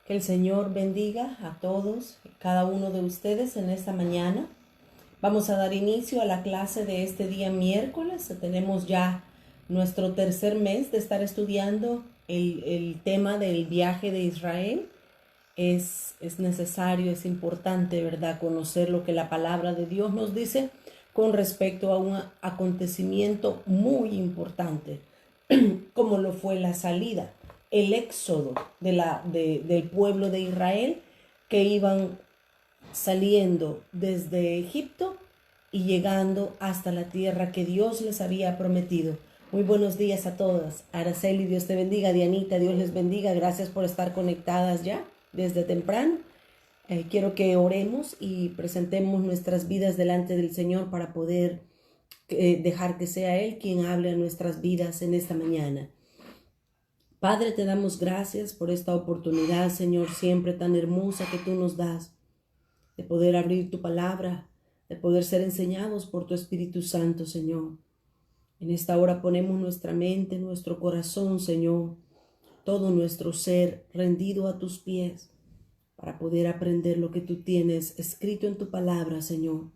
Que el Señor bendiga a todos, cada uno de ustedes en esta mañana. Vamos a dar inicio a la clase de este día miércoles. Tenemos ya nuestro tercer mes de estar estudiando el tema del viaje de Israel. Es necesario, es importante, ¿verdad?, conocer lo que la palabra de Dios nos dice con respecto a un acontecimiento muy importante, como lo fue la salida, el éxodo del pueblo de Israel, que iban saliendo desde Egipto y llegando hasta la tierra que Dios les había prometido. Muy buenos días a todas. Araceli, Dios te bendiga. Dianita, Dios les bendiga. Gracias por estar conectadas ya desde temprano. Quiero que oremos y presentemos nuestras vidas delante del Señor para poder dejar que sea Él quien hable a nuestras vidas en esta mañana. Padre, te damos gracias por esta oportunidad, Señor, siempre tan hermosa que tú nos das, de poder abrir tu palabra, de poder ser enseñados por tu Espíritu Santo, Señor. En esta hora ponemos nuestra mente, nuestro corazón, Señor, todo nuestro ser rendido a tus pies, para poder aprender lo que tú tienes escrito en tu palabra, Señor.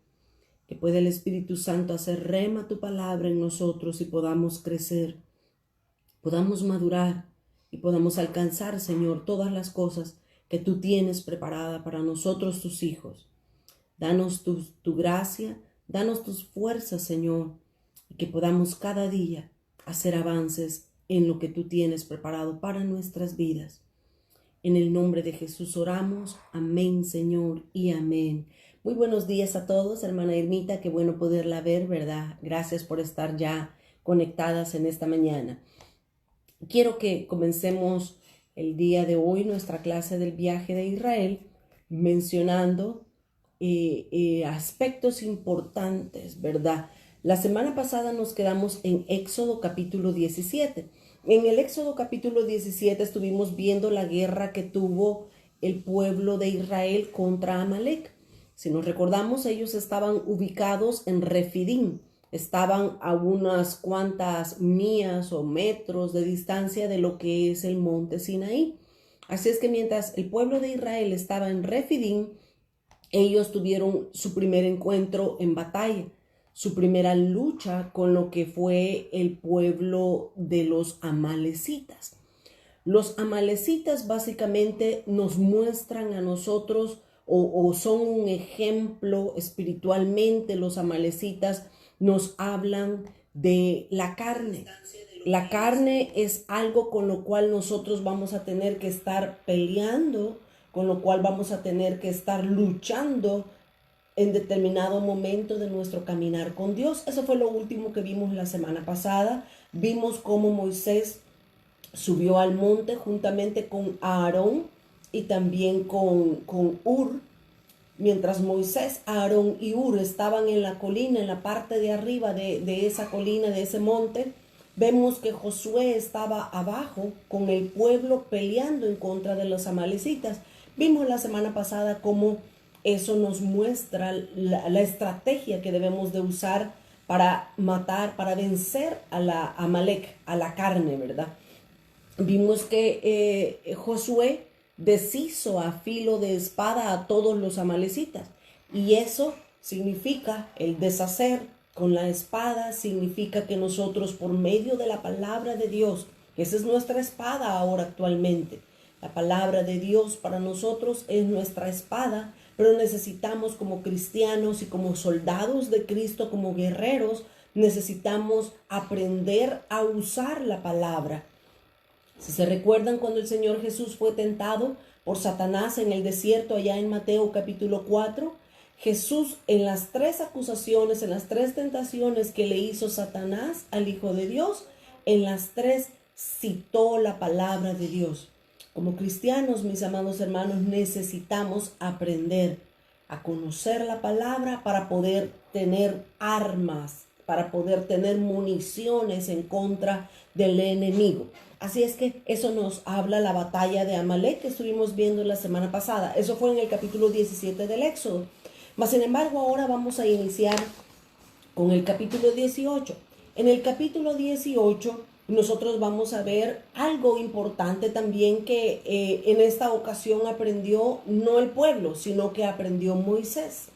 Que pueda el Espíritu Santo hacer rema tu palabra en nosotros y podamos crecer, podamos madurar y podamos alcanzar, Señor, todas las cosas que tú tienes preparada para nosotros, tus hijos. Danos tu gracia, danos tus fuerzas, Señor, y que podamos cada día hacer avances en lo que tú tienes preparado para nuestras vidas. En el nombre de Jesús oramos. Amén, Señor, y amén. Muy buenos días a todos, hermana Irmita, qué bueno poderla ver, ¿verdad? Gracias por estar ya conectadas en esta mañana. Quiero que comencemos el día de hoy nuestra clase del viaje de Israel mencionando aspectos importantes, ¿verdad? La semana pasada nos quedamos en Éxodo capítulo 17. En el Éxodo capítulo 17 estuvimos viendo la guerra que tuvo el pueblo de Israel contra Amalek. Si nos recordamos, ellos estaban ubicados en Refidim. Estaban a unas cuantas millas o metros de distancia de lo que es el monte Sinaí. Así es que mientras el pueblo de Israel estaba en Refidim, ellos tuvieron su primer encuentro en batalla, su primera lucha con lo que fue el pueblo de los amalecitas. Los amalecitas básicamente nos muestran a nosotros o son un ejemplo espiritualmente. Los amalecitas nos hablan de la carne. La carne es algo con lo cual nosotros vamos a tener que estar peleando, con lo cual vamos a tener que estar luchando en determinado momento de nuestro caminar con Dios. Eso fue lo último que vimos la semana pasada. Vimos cómo Moisés subió al monte juntamente con Aarón y también con Hur. Mientras Moisés, Aarón y Hur estaban en la colina, en la parte de arriba de esa colina, de ese monte, vemos que Josué estaba abajo con el pueblo peleando en contra de los amalecitas. Vimos la semana pasada cómo eso nos muestra la estrategia que debemos de usar para matar, para vencer a la Amalek, a la carne, ¿verdad? Vimos que Josué deshizo a filo de espada a todos los amalecitas, y eso significa el deshacer con la espada, significa que nosotros por medio de la palabra de Dios, que esa es nuestra espada ahora actualmente, la palabra de Dios para nosotros es nuestra espada, pero necesitamos como cristianos y como soldados de Cristo, como guerreros, necesitamos aprender a usar la palabra. Si se recuerdan cuando el Señor Jesús fue tentado por Satanás en el desierto, allá en Mateo capítulo 4, Jesús en las tres acusaciones, en las tres tentaciones que le hizo Satanás al Hijo de Dios, en las tres citó la palabra de Dios. Como cristianos, mis amados hermanos, necesitamos aprender a conocer la palabra para poder tener armas, para poder tener municiones en contra del enemigo. Así es que eso nos habla la batalla de Amalek que estuvimos viendo la semana pasada. Eso fue en el capítulo 17 del Éxodo. Mas, sin embargo, ahora vamos a iniciar con el capítulo 18. En el capítulo 18 nosotros vamos a ver algo importante también que en esta ocasión aprendió no el pueblo, sino que aprendió Moisés.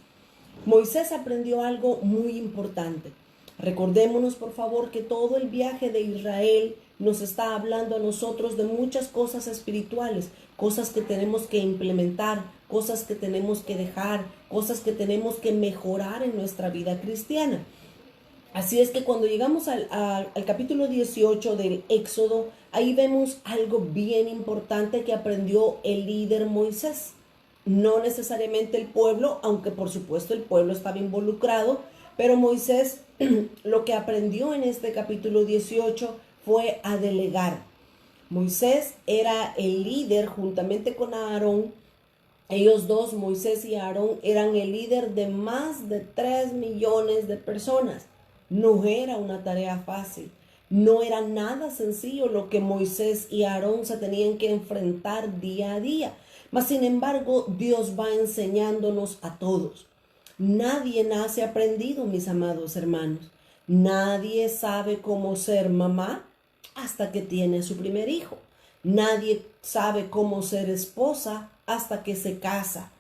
Moisés aprendió algo muy importante. Recordémonos, por favor, que todo el viaje de Israel nos está hablando a nosotros de muchas cosas espirituales, cosas que tenemos que implementar, cosas que tenemos que dejar, cosas que tenemos que mejorar en nuestra vida cristiana. Así es que cuando llegamos al capítulo 18 del Éxodo, ahí vemos algo bien importante que aprendió el líder Moisés. No necesariamente el pueblo, aunque por supuesto el pueblo estaba involucrado, pero Moisés lo que aprendió en este capítulo 18 fue a delegar. Moisés era el líder juntamente con Aarón. Ellos dos, Moisés y Aarón, eran el líder de más de 3 millones de personas. No era una tarea fácil. No era nada sencillo lo que Moisés y Aarón se tenían que enfrentar día a día. Mas, sin embargo, Dios va enseñándonos a todos. Nadie nace aprendido, mis amados hermanos. Nadie sabe cómo ser mamá hasta que tiene su primer hijo. Nadie sabe cómo ser esposa hasta que se casa.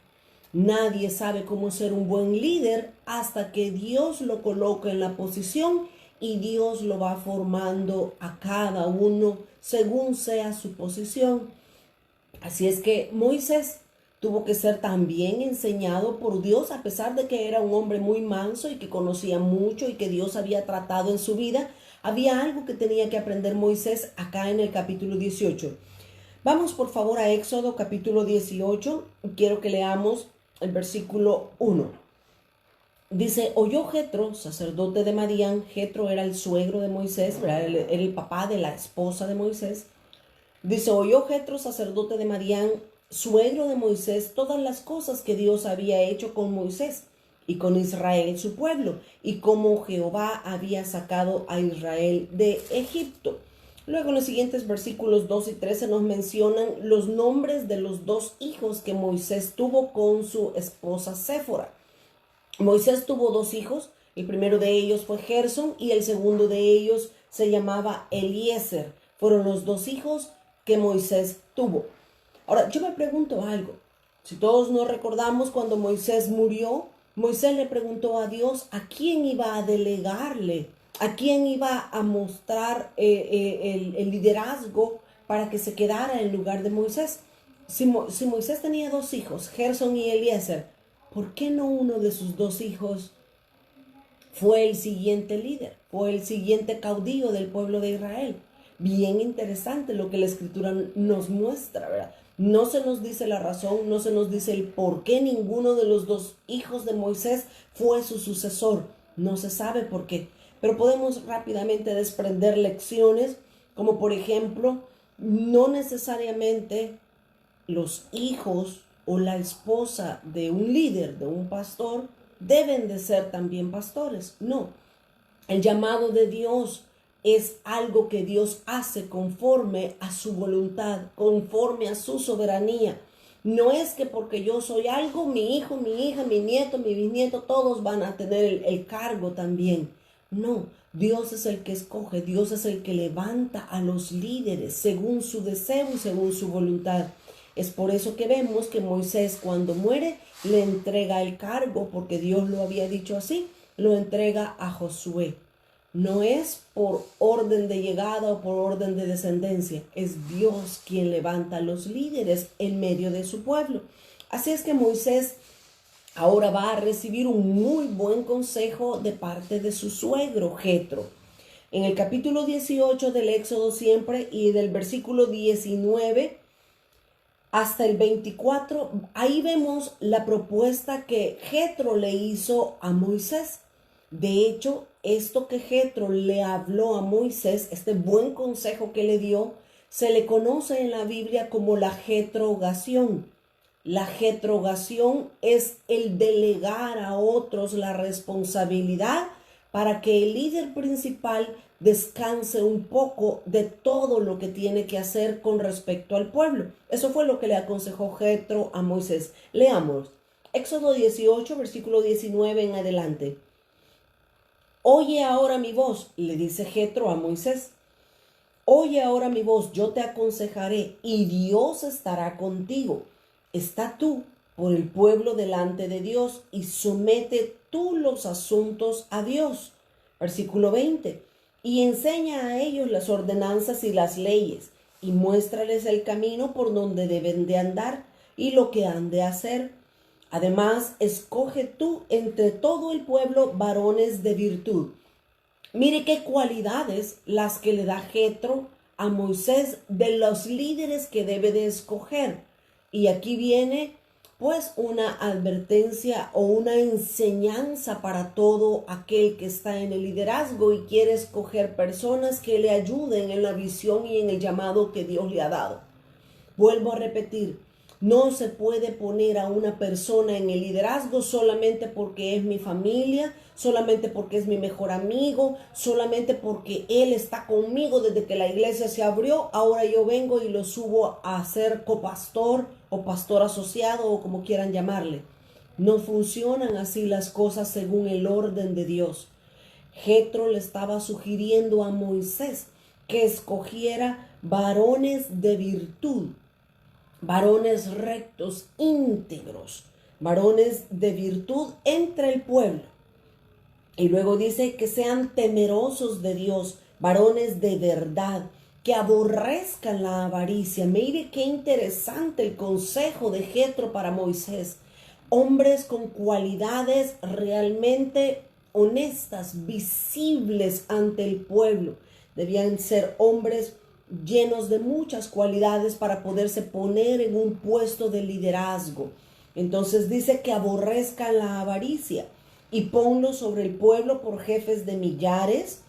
Nadie sabe cómo ser un buen líder hasta que Dios lo coloca en la posición y Dios lo va formando a cada uno según sea su posición. Así es que Moisés tuvo que ser también enseñado por Dios, a pesar de que era un hombre muy manso y que conocía mucho y que Dios había tratado en su vida. Había algo que tenía que aprender Moisés acá en el capítulo 18. Vamos por favor a Éxodo capítulo 18. Quiero que leamos el versículo 1. Dice, oyó Jetro, sacerdote de Madián. Jetro era el suegro de Moisés, ¿verdad? Era el papá de la esposa de Moisés. Dice, oyó Jetro, sacerdote de Madián, suegro de Moisés, todas las cosas que Dios había hecho con Moisés y con Israel su pueblo, y cómo Jehová había sacado a Israel de Egipto. Luego en los siguientes versículos 2 y 13 nos mencionan los nombres de los dos hijos que Moisés tuvo con su esposa Séfora. Moisés tuvo dos hijos, el primero de ellos fue Gersón y el segundo de ellos se llamaba Eliezer. Fueron los dos hijos que Moisés tuvo. Ahora, yo me pregunto algo. Si todos nos recordamos cuando Moisés murió, Moisés le preguntó a Dios a quién iba a delegarle, a quién iba a mostrar el liderazgo para que se quedara en lugar de Moisés. Si Moisés tenía dos hijos, Gersón y Eliezer, ¿por qué no uno de sus dos hijos fue el siguiente líder, fue el siguiente caudillo del pueblo de Israel? Bien interesante lo que la escritura nos muestra, ¿verdad? No se nos dice la razón, no se nos dice el por qué ninguno de los dos hijos de Moisés fue su sucesor. No se sabe por qué, pero podemos rápidamente desprender lecciones, como por ejemplo, no necesariamente los hijos o la esposa de un líder, de un pastor, deben de ser también pastores. No, el llamado de Dios es algo que Dios hace conforme a su voluntad, conforme a su soberanía. No es que porque yo soy algo, mi hijo, mi hija, mi nieto, mi bisnieto, todos van a tener el cargo también. No, Dios es el que escoge, Dios es el que levanta a los líderes según su deseo y según su voluntad. Es por eso que vemos que Moisés cuando muere le entrega el cargo, porque Dios lo había dicho así, lo entrega a Josué. No es por orden de llegada o por orden de descendencia, es Dios quien levanta a los líderes en medio de su pueblo. Así es que Moisés ahora va a recibir un muy buen consejo de parte de su suegro Jetro. En el capítulo 18 del Éxodo siempre y del versículo 19 hasta el 24, ahí vemos la propuesta que Jetro le hizo a Moisés. De hecho, esto que Jetro le habló a Moisés, este buen consejo que le dio, se le conoce en la Biblia como la jetrogación. La jetrogación es el delegar a otros la responsabilidad para que el líder principal descanse un poco de todo lo que tiene que hacer con respecto al pueblo. Eso fue lo que le aconsejó Jetro a Moisés. Leamos Éxodo 18, versículo 19 en adelante. Oye ahora mi voz, le dice Jetro a Moisés. Oye ahora mi voz, yo te aconsejaré y Dios estará contigo. Está tú por el pueblo delante de Dios y somete tú los asuntos a Dios. Versículo 20. Y enseña a ellos las ordenanzas y las leyes y muéstrales el camino por donde deben de andar y lo que han de hacer. Además, escoge tú entre todo el pueblo varones de virtud. Mire qué cualidades las que le da Jetro a Moisés de los líderes que debe de escoger. Y aquí viene pues una advertencia o una enseñanza para todo aquel que está en el liderazgo y quiere escoger personas que le ayuden en la visión y en el llamado que Dios le ha dado. Vuelvo a repetir, no se puede poner a una persona en el liderazgo solamente porque es mi familia, solamente porque es mi mejor amigo, solamente porque él está conmigo desde que la iglesia se abrió. Ahora yo vengo y lo subo a ser copastor o pastor asociado o como quieran llamarle. No funcionan así las cosas según el orden de Dios. Jetro le estaba sugiriendo a Moisés que escogiera varones de virtud, varones rectos, íntegros, varones de virtud entre el pueblo. Y luego dice que sean temerosos de Dios, varones de verdad, que aborrezcan la avaricia. Mire qué interesante el consejo de Jetro para Moisés. Hombres con cualidades realmente honestas, visibles ante el pueblo. Debían ser hombres llenos de muchas cualidades para poderse poner en un puesto de liderazgo. Entonces dice que aborrezcan la avaricia y ponlo sobre el pueblo por jefes de millares.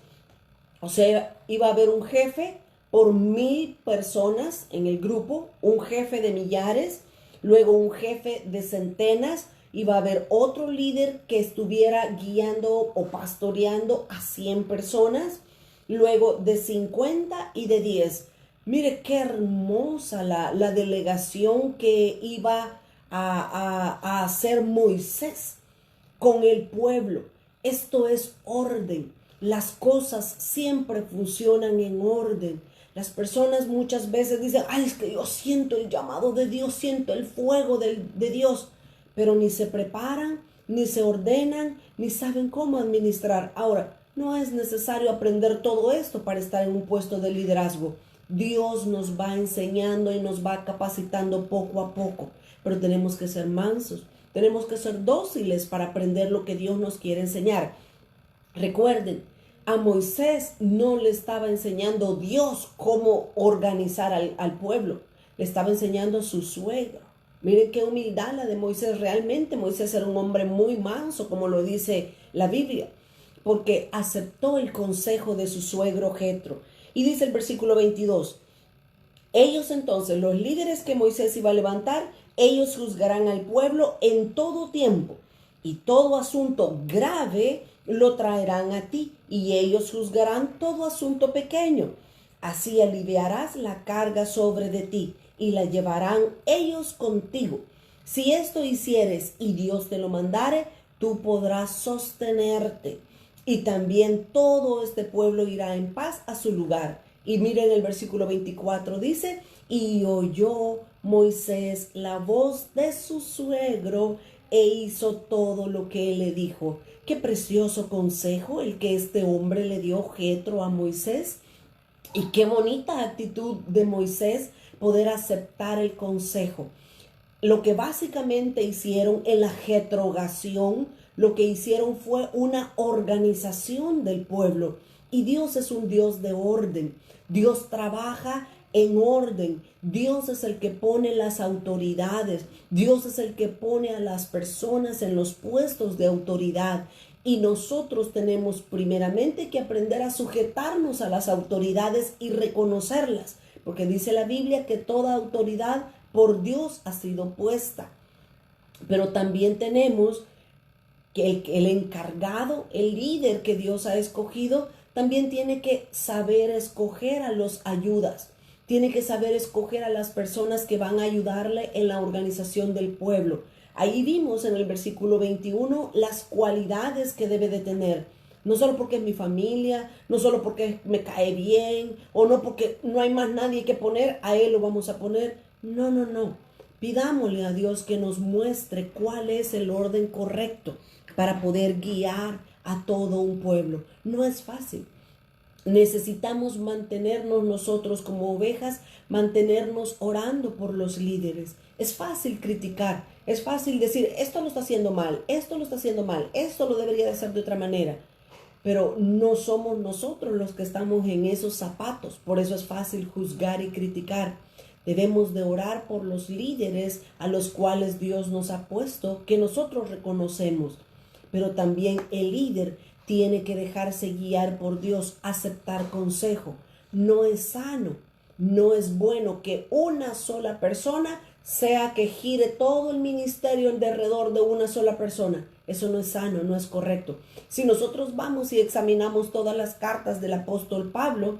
O sea, iba a haber un jefe por 1000 personas en el grupo, un jefe de millares, luego un jefe de centenas, iba a haber otro líder que estuviera guiando o pastoreando a 100 personas, luego de 50 y de 10. Mire qué hermosa la delegación que iba a hacer Moisés con el pueblo. Esto es orden. Las cosas siempre funcionan en orden. Las personas muchas veces dicen, ay, es que yo siento el llamado de Dios, siento el fuego de Dios, pero ni se preparan, ni se ordenan, ni saben cómo administrar. Ahora, no es necesario aprender todo esto para estar en un puesto de liderazgo. Dios nos va enseñando y nos va capacitando poco a poco, pero tenemos que ser mansos, tenemos que ser dóciles para aprender lo que Dios nos quiere enseñar. Recuerden, a Moisés no le estaba enseñando Dios cómo organizar al pueblo, le estaba enseñando a su suegro. Miren qué humildad la de Moisés. Realmente Moisés era un hombre muy manso, como lo dice la Biblia, porque aceptó el consejo de su suegro Jetro. Y dice el versículo 22, ellos entonces, los líderes que Moisés iba a levantar, ellos juzgarán al pueblo en todo tiempo y todo asunto grave lo traerán a ti y ellos juzgarán todo asunto pequeño. Así aliviarás la carga sobre de ti y la llevarán ellos contigo. Si esto hicieres y Dios te lo mandare, tú podrás sostenerte y también todo este pueblo irá en paz a su lugar. Y miren el versículo 24 dice, y oyó Moisés la voz de su suegro e hizo todo lo que él le dijo. Qué precioso consejo el que este hombre le dio Jetro a Moisés. Y qué bonita actitud de Moisés poder aceptar el consejo. Lo que básicamente hicieron en la jetrogación, lo que hicieron fue una organización del pueblo. Y Dios es un Dios de orden. Dios trabaja en orden. Dios es el que pone las autoridades. Dios es el que pone a las personas en los puestos de autoridad. Y nosotros tenemos primeramente que aprender a sujetarnos a las autoridades y reconocerlas. Porque dice la Biblia que toda autoridad por Dios ha sido puesta. Pero también tenemos que el encargado, el líder que Dios ha escogido, también tiene que saber escoger a los ayudas. Tiene que saber escoger a las personas que van a ayudarle en la organización del pueblo. Ahí vimos en el versículo 21 las cualidades que debe de tener. No solo porque es mi familia, no solo porque me cae bien, o no porque no hay más nadie que poner, a él lo vamos a poner. No, no, no. Pidámosle a Dios que nos muestre cuál es el orden correcto para poder guiar a todo un pueblo. No es fácil. Necesitamos mantenernos nosotros como ovejas, mantenernos orando por los líderes. Es fácil criticar, es fácil decir, esto lo está haciendo mal, esto lo está haciendo mal, esto lo debería de hacer de otra manera. Pero no somos nosotros los que estamos en esos zapatos. Por eso es fácil juzgar y criticar. Debemos de orar por los líderes a los cuales Dios nos ha puesto, que nosotros reconocemos. Pero también el líder tiene que dejarse guiar por Dios, aceptar consejo. No es sano, no es bueno que una sola persona sea que gire todo el ministerio alrededor de una sola persona. Eso no es sano, no es correcto. Si nosotros vamos y examinamos todas las cartas del apóstol Pablo,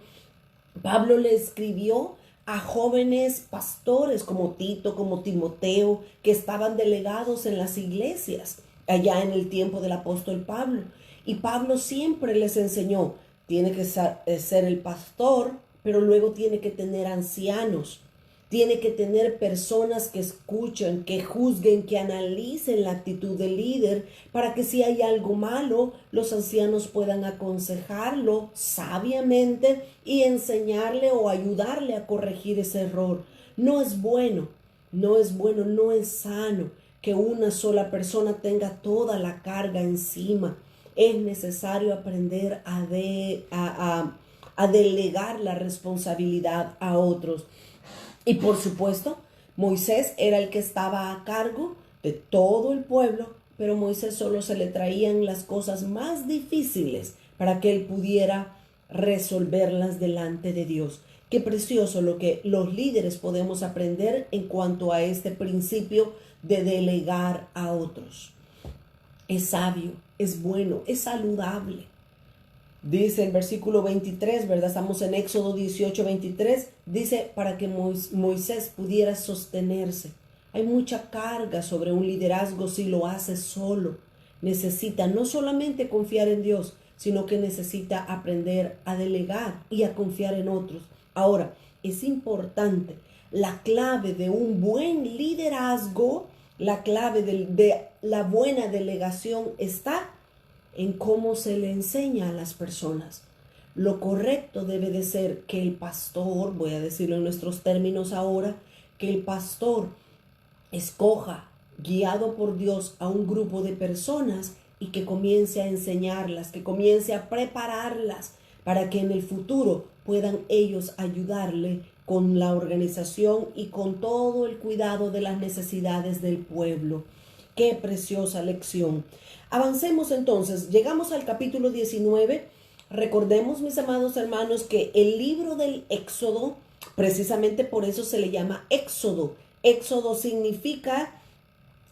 Pablo le escribió a jóvenes pastores como Tito, como Timoteo, que estaban delegados en las iglesias allá en el tiempo del apóstol Pablo. Y Pablo siempre les enseñó, tiene que ser el pastor, pero luego tiene que tener ancianos, tiene que tener personas que escuchen, que juzguen, que analicen la actitud del líder, para que si hay algo malo, los ancianos puedan aconsejarlo sabiamente y enseñarle o ayudarle a corregir ese error. No es bueno, no es bueno, no es sano que una sola persona tenga toda la carga encima. Es necesario aprender a delegar la responsabilidad a otros. Y por supuesto, Moisés era el que estaba a cargo de todo el pueblo, pero Moisés solo se le traían las cosas más difíciles para que él pudiera resolverlas delante de Dios. Qué precioso lo que los líderes podemos aprender en cuanto a este principio de delegar a otros. Es sabio, es bueno, es saludable. Dice el versículo 23, ¿verdad? Estamos en Éxodo 18, 23. Dice, para que Moisés pudiera sostenerse. Hay mucha carga sobre un liderazgo si lo hace solo. Necesita no solamente confiar en Dios, sino que necesita aprender a delegar y a confiar en otros. Ahora, es importante, la clave de un buen liderazgo, la clave de la buena delegación está en cómo se le enseña a las personas. Lo correcto debe de ser que el pastor, voy a decirlo en nuestros términos ahora, que el pastor escoja, guiado por Dios, a un grupo de personas y que comience a enseñarlas, que comience a prepararlas para que en el futuro puedan ellos ayudarle con la organización y con todo el cuidado de las necesidades del pueblo. Qué preciosa lección. Avancemos entonces, llegamos al capítulo 19. Recordemos, mis amados hermanos, que el libro del Éxodo, precisamente por eso se le llama Éxodo. Éxodo significa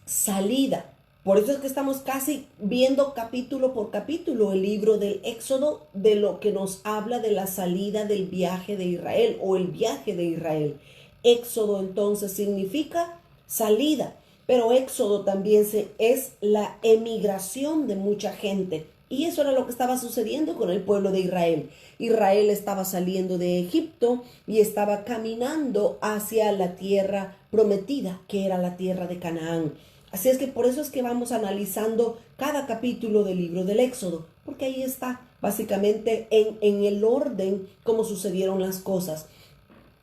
salida. Por eso es que estamos casi viendo capítulo por capítulo el libro del Éxodo, de lo que nos habla de la salida del viaje de Israel o el viaje de Israel. Éxodo entonces significa salida. Pero Éxodo también es la emigración de mucha gente. Y eso era lo que estaba sucediendo con el pueblo de Israel. Israel estaba saliendo de Egipto y estaba caminando hacia la tierra prometida, que era la tierra de Canaán. Así es que por eso es que vamos analizando cada capítulo del libro del Éxodo, porque ahí está básicamente en el orden cómo sucedieron las cosas.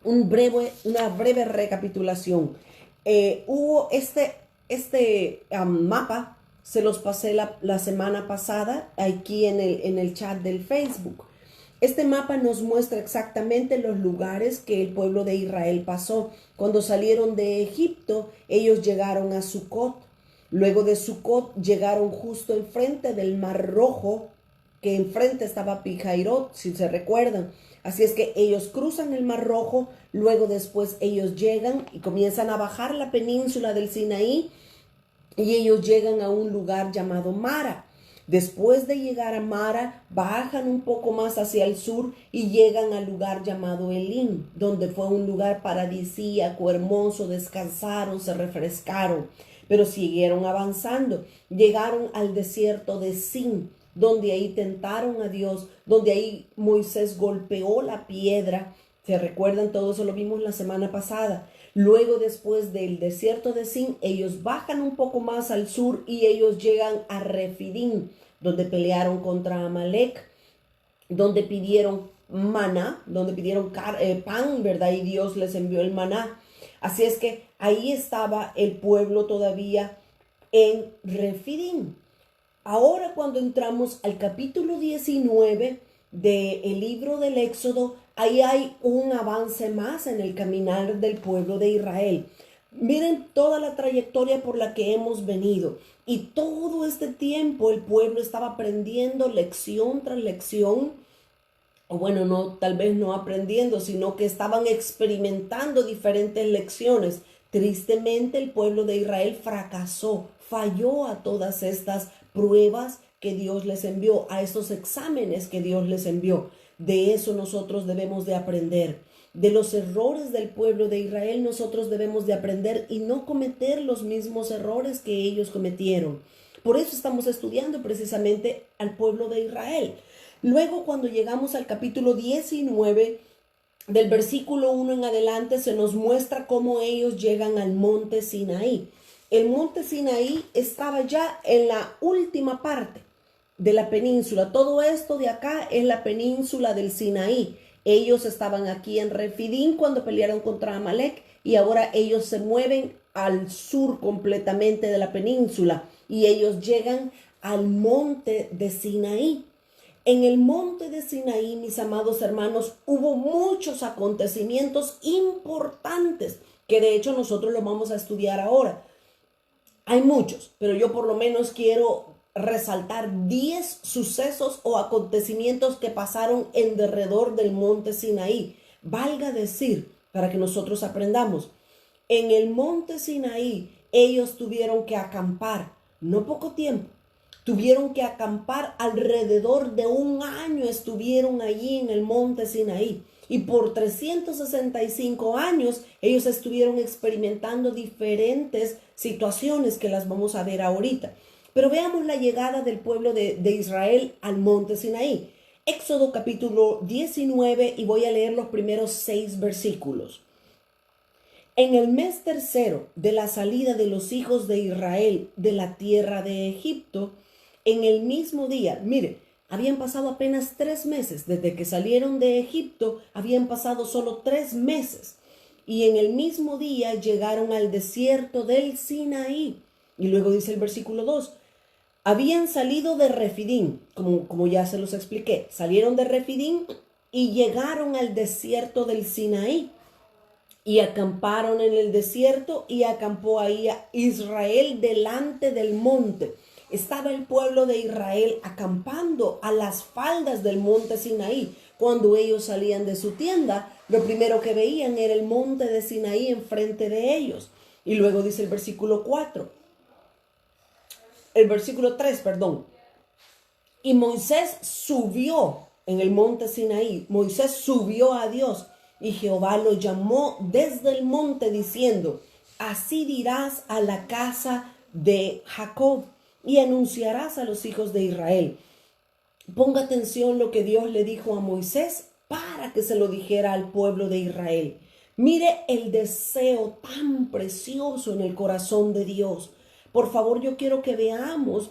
Una breve recapitulación. Hubo este mapa, se los pasé la semana pasada aquí en el chat del Facebook. Este mapa nos muestra exactamente los lugares que el pueblo de Israel pasó. Cuando salieron de Egipto, ellos llegaron a Sucot. Luego de Sucot llegaron justo enfrente del Mar Rojo, que enfrente estaba Pihairot, si se recuerdan. Así es que ellos cruzan el Mar Rojo, luego después ellos llegan y comienzan a bajar la península del Sinaí y ellos llegan a un lugar llamado Mara. Después de llegar a Mara, bajan un poco más hacia el sur y llegan al lugar llamado Elim, donde fue un lugar paradisíaco, hermoso, descansaron, se refrescaron, pero siguieron avanzando. Llegaron al desierto de Sin. donde ahí tentaron a Dios, donde ahí Moisés golpeó la piedra. ¿Se recuerdan? Todo eso lo vimos la semana pasada. Luego, después del desierto de Sin, ellos bajan un poco más al sur y ellos llegan a Refidim, donde pelearon contra Amalek, donde pidieron maná, donde pidieron pan, ¿verdad? Y Dios les envió el maná. Así es que ahí estaba el pueblo todavía en Refidim. Ahora, cuando entramos al capítulo 19 del libro del Éxodo, ahí hay un avance más en el caminar del pueblo de Israel. Miren toda la trayectoria por la que hemos venido. Y todo este tiempo el pueblo estaba aprendiendo lección tras lección. O bueno, no, tal vez no aprendiendo, sino que estaban experimentando diferentes lecciones. Tristemente, el pueblo de Israel fracasó, falló a todas estas pruebas que Dios les envió, a estos exámenes que Dios les envió. De eso nosotros debemos de aprender. De los errores del pueblo de Israel nosotros debemos de aprender y no cometer los mismos errores que ellos cometieron. Por eso estamos estudiando precisamente al pueblo de Israel. Luego, cuando llegamos al capítulo 19, del versículo 1 en adelante, se nos muestra cómo ellos llegan al monte Sinaí. El monte Sinaí estaba ya en la última parte de la península. Todo esto de acá es la península del Sinaí. Ellos estaban aquí en Refidim cuando pelearon contra Amalek y ahora ellos se mueven al sur completamente de la península y ellos llegan al monte de Sinaí. En el monte de Sinaí, mis amados hermanos, hubo muchos acontecimientos importantes que de hecho nosotros lo vamos a estudiar ahora. Hay muchos, pero yo por lo menos quiero resaltar 10 sucesos o acontecimientos que pasaron en derredor del monte Sinaí. Valga decir, para que nosotros aprendamos, en el monte Sinaí ellos tuvieron que acampar, no poco tiempo. Tuvieron que acampar alrededor de un año, estuvieron allí en el monte Sinaí. Y por 365 años ellos estuvieron experimentando diferentes situaciones que las vamos a ver ahorita. Pero veamos la llegada del pueblo de Israel al monte Sinaí. Éxodo capítulo 19 y voy a leer los primeros 6 versículos. En el mes tercero de la salida de los hijos de Israel de la tierra de Egipto, en el mismo día, mire, habían pasado apenas 3 meses, desde que salieron de Egipto, habían pasado solo 3 meses. Y en el mismo día llegaron al desierto del Sinaí. Y luego dice el versículo 2, habían salido de Refidim, como ya se los expliqué, salieron de Refidim y llegaron al desierto del Sinaí. Y acamparon en el desierto y acampó ahí a Israel delante del monte. Estaba el pueblo de Israel acampando a las faldas del monte Sinaí. Cuando ellos salían de su tienda, lo primero que veían era el monte de Sinaí enfrente de ellos. Y luego dice el versículo 3, perdón. Y Moisés subió en el monte Sinaí. Moisés subió a Dios y Jehová lo llamó desde el monte diciendo, así dirás a la casa de Jacob y anunciarás a los hijos de Israel. Ponga atención lo que Dios le dijo a Moisés para que se lo dijera al pueblo de Israel. Mire el deseo tan precioso en el corazón de Dios. Por favor, yo quiero que veamos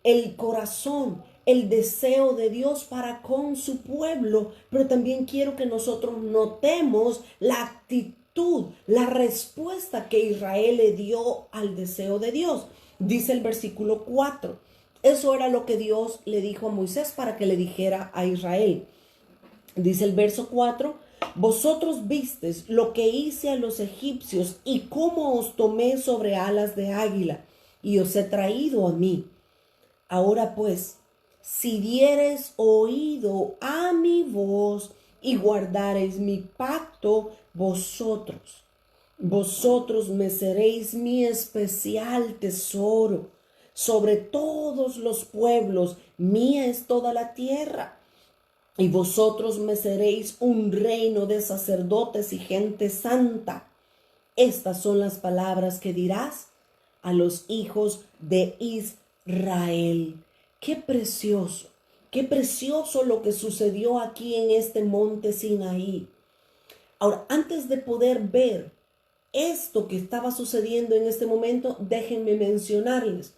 el corazón, el deseo de Dios para con su pueblo, pero también quiero que nosotros notemos la actitud, la respuesta que Israel le dio al deseo de Dios. Dice el versículo 4. Eso era lo que Dios le dijo a Moisés para que le dijera a Israel. Dice el verso 4, vosotros visteis lo que hice a los egipcios y cómo os tomé sobre alas de águila y os he traído a mí. Ahora pues, si diereis oído a mi voz y guardareis mi pacto, vosotros me seréis mi especial tesoro. Sobre todos los pueblos, mía es toda la tierra. Y vosotros me seréis un reino de sacerdotes y gente santa. Estas son las palabras que dirás a los hijos de Israel. qué precioso lo que sucedió aquí en este monte Sinaí. Ahora, antes de poder ver esto que estaba sucediendo en este momento, déjenme mencionarles.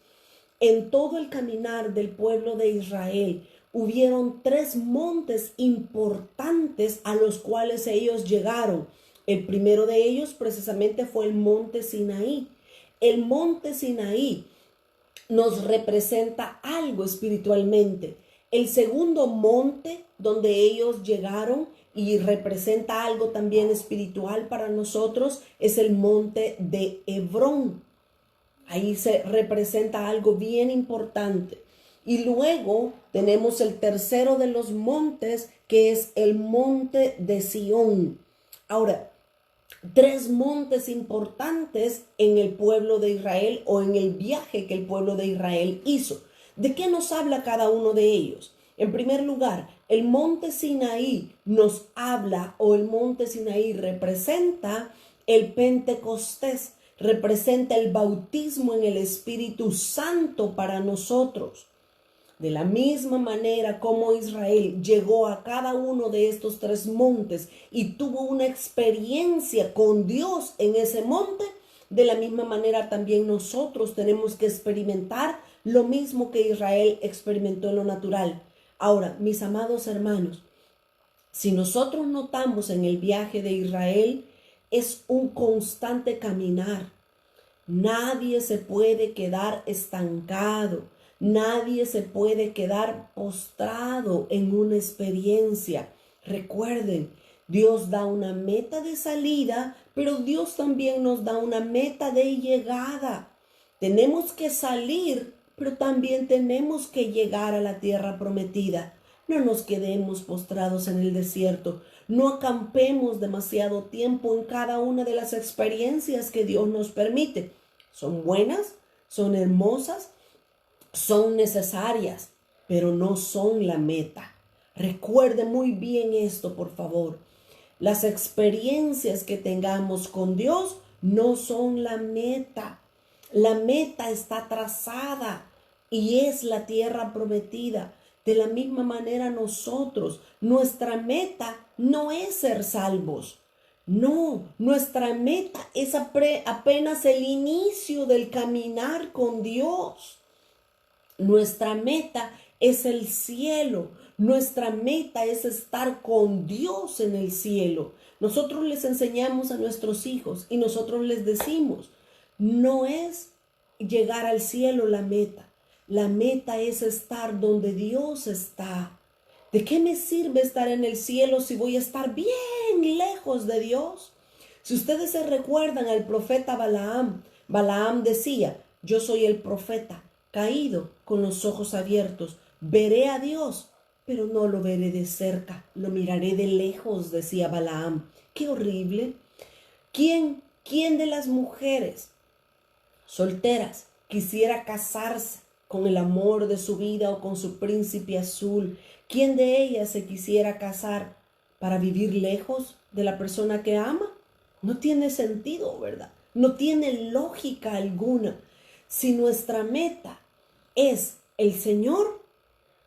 En todo el caminar del pueblo de Israel, hubieron 3 montes importantes a los cuales ellos llegaron. El primero de ellos precisamente fue el monte Sinaí. El monte Sinaí nos representa algo espiritualmente. El segundo monte donde ellos llegaron y representa algo también espiritual para nosotros es el monte de Hebrón. Ahí se representa algo bien importante. Y luego tenemos el tercero de los montes, que es el monte de Sión. Ahora, 3 montes importantes en el pueblo de Israel o en el viaje que el pueblo de Israel hizo. ¿De qué nos habla cada uno de ellos? En primer lugar, el monte Sinaí nos habla, o el monte Sinaí representa el Pentecostés, representa el bautismo en el Espíritu Santo para nosotros. De la misma manera como Israel llegó a cada uno de estos 3 montes y tuvo una experiencia con Dios en ese monte, de la misma manera también nosotros tenemos que experimentar lo mismo que Israel experimentó en lo natural. Ahora, mis amados hermanos, si nosotros notamos en el viaje de Israel, es un constante caminar. Nadie se puede quedar estancado. Nadie se puede quedar postrado en una experiencia. Recuerden, Dios da una meta de salida, pero Dios también nos da una meta de llegada. Tenemos que salir, pero también tenemos que llegar a la tierra prometida. No nos quedemos postrados en el desierto. No acampemos demasiado tiempo en cada una de las experiencias que Dios nos permite. Son buenas, son hermosas, son necesarias, pero no son la meta. Recuerde muy bien esto, por favor. Las experiencias que tengamos con Dios no son la meta. La meta está trazada y es la tierra prometida. De la misma manera nosotros, nuestra meta no es ser salvos. No, nuestra meta es apenas el inicio del caminar con Dios. Nuestra meta es el cielo. Nuestra meta es estar con Dios en el cielo. Nosotros les enseñamos a nuestros hijos y nosotros les decimos, no es llegar al cielo la meta. La meta es estar donde Dios está. ¿De qué me sirve estar en el cielo si voy a estar bien lejos de Dios? Si ustedes se recuerdan al profeta Balaam, Balaam decía, yo soy el profeta caído con los ojos abiertos. Veré a Dios, pero no lo veré de cerca, lo miraré de lejos, decía Balaam. ¡Qué horrible! ¿Quién de las mujeres solteras quisiera casarse con el amor de su vida o con su príncipe azul? ¿Quién de ellas se quisiera casar para vivir lejos de la persona que ama? No tiene sentido, ¿verdad? No tiene lógica alguna. Si nuestra meta es el Señor,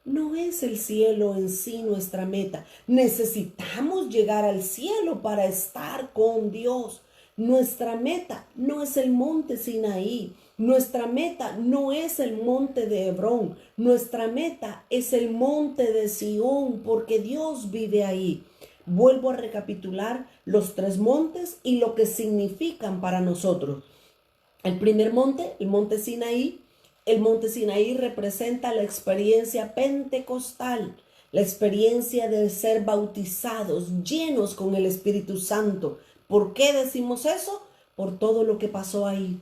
no es el cielo en sí nuestra meta. Necesitamos llegar al cielo para estar con Dios. Nuestra meta no es el monte Sinaí. Nuestra meta no es el monte de Hebrón. Nuestra meta es el monte de Sión, porque Dios vive ahí. Vuelvo a recapitular los 3 montes y lo que significan para nosotros. El primer monte, el monte Sinaí. El monte Sinaí representa la experiencia pentecostal, la experiencia de ser bautizados, llenos con el Espíritu Santo. ¿Por qué decimos eso? Por todo lo que pasó ahí.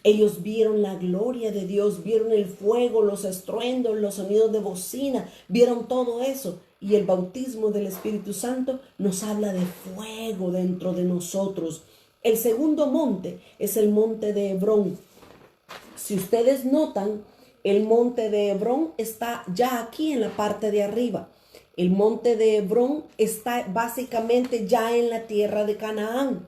Ellos vieron la gloria de Dios, vieron el fuego, los estruendos, los sonidos de bocina, vieron todo eso. Y el bautismo del Espíritu Santo nos habla de fuego dentro de nosotros. El segundo monte es el monte de Hebrón. Si ustedes notan, el monte de Hebrón está ya aquí en la parte de arriba. El monte de Hebrón está básicamente ya en la tierra de Canaán.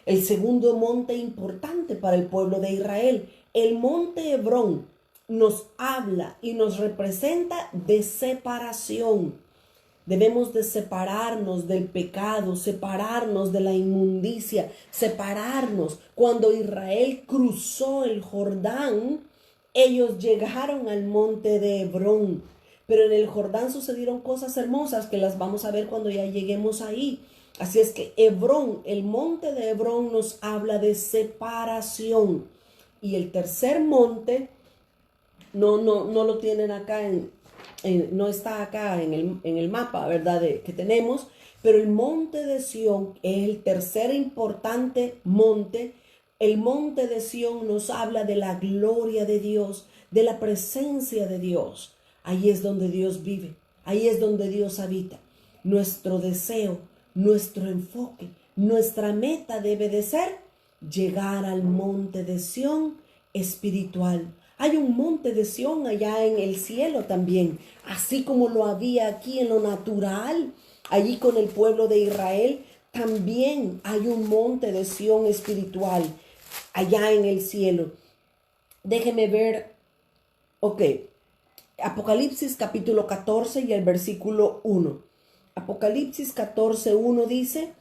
El segundo monte importante para el pueblo de Israel. El monte Hebrón nos habla y nos representa de separación. Debemos de separarnos del pecado, separarnos de la inmundicia, separarnos. Cuando Israel cruzó el Jordán, ellos llegaron al monte de Hebrón. Pero en el Jordán sucedieron cosas hermosas que las vamos a ver cuando ya lleguemos ahí. Así es que Hebrón, el monte de Hebrón nos habla de separación. Y el tercer monte, no lo tienen acá no está acá en el mapa, ¿verdad? Que tenemos, pero el monte de Sión es el tercer importante monte. El monte de Sión nos habla de la gloria de Dios, de la presencia de Dios. Ahí es donde Dios vive, ahí es donde Dios habita. Nuestro deseo, nuestro enfoque, nuestra meta debe de ser llegar al monte de Sión espiritual. Hay un monte de Sión allá en el cielo también, así como lo había aquí en lo natural, allí con el pueblo de Israel, también hay un monte de Sión espiritual allá en el cielo. Déjeme ver, ok, Apocalipsis capítulo 14 y el versículo 1. Apocalipsis 14, 1 dice: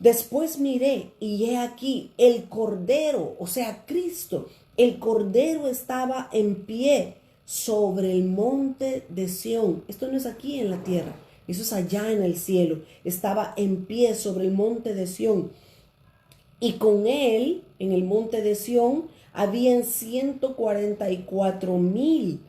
después miré y he aquí el Cordero, o sea, Cristo. El Cordero estaba en pie sobre el monte de Sión. Esto no es aquí en la tierra, eso es allá en el cielo. Estaba en pie sobre el monte de Sión. Y con él, en el monte de Sión, habían 144,000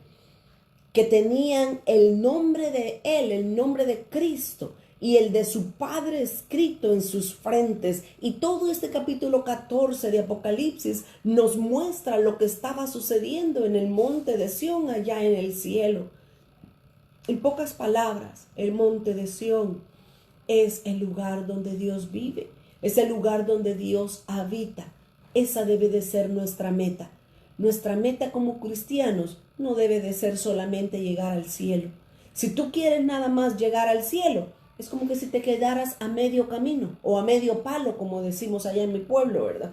que tenían el nombre de él, el nombre de Cristo y el de su Padre escrito en sus frentes. Y todo este capítulo 14 de Apocalipsis nos muestra lo que estaba sucediendo en el monte de Sión allá en el cielo. En pocas palabras, el monte de Sión es el lugar donde Dios vive, es el lugar donde Dios habita. Esa debe de ser nuestra meta. Nuestra meta como cristianos no debe de ser solamente llegar al cielo. Si tú quieres nada más llegar al cielo, es como que si te quedaras a medio camino o a medio palo, como decimos allá en mi pueblo, ¿verdad?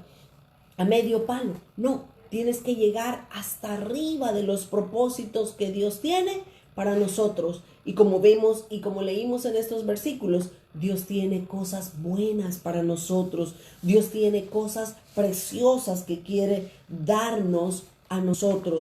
A medio palo. No, tienes que llegar hasta arriba de los propósitos que Dios tiene para nosotros. Y como vemos y como leímos en estos versículos, Dios tiene cosas buenas para nosotros. Dios tiene cosas preciosas que quiere darnos a nosotros.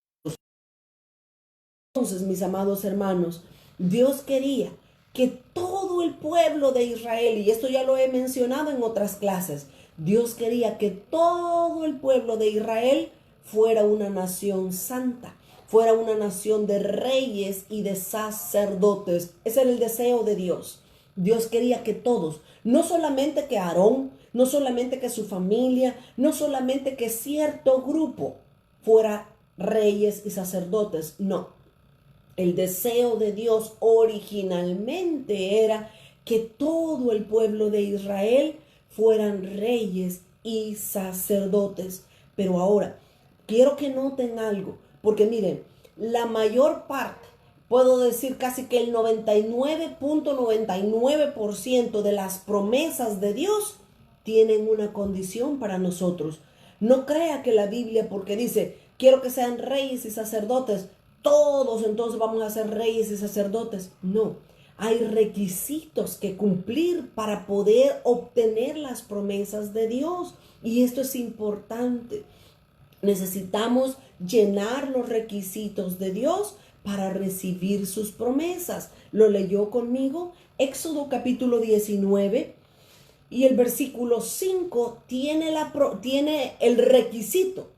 Entonces, mis amados hermanos, Dios quería que todo el pueblo de Israel, y esto ya lo he mencionado en otras clases, Dios quería que todo el pueblo de Israel fuera una nación santa, fuera una nación de reyes y de sacerdotes. Ese era el deseo de Dios. Dios quería que todos, no solamente que Aarón, no solamente que su familia, no solamente que cierto grupo fuera reyes y sacerdotes, no. El deseo de Dios originalmente era que todo el pueblo de Israel fueran reyes y sacerdotes. Pero ahora, quiero que noten algo, porque miren, la mayor parte, puedo decir casi que el 99.99% de las promesas de Dios tienen una condición para nosotros. No crea que la Biblia, porque dice, quiero que sean reyes y sacerdotes, todos entonces vamos a ser reyes y sacerdotes. No, hay requisitos que cumplir para poder obtener las promesas de Dios. Y esto es importante. Necesitamos llenar los requisitos de Dios para recibir sus promesas. ¿Lo leyó conmigo? Éxodo capítulo 19 y el versículo 5 tiene el requisito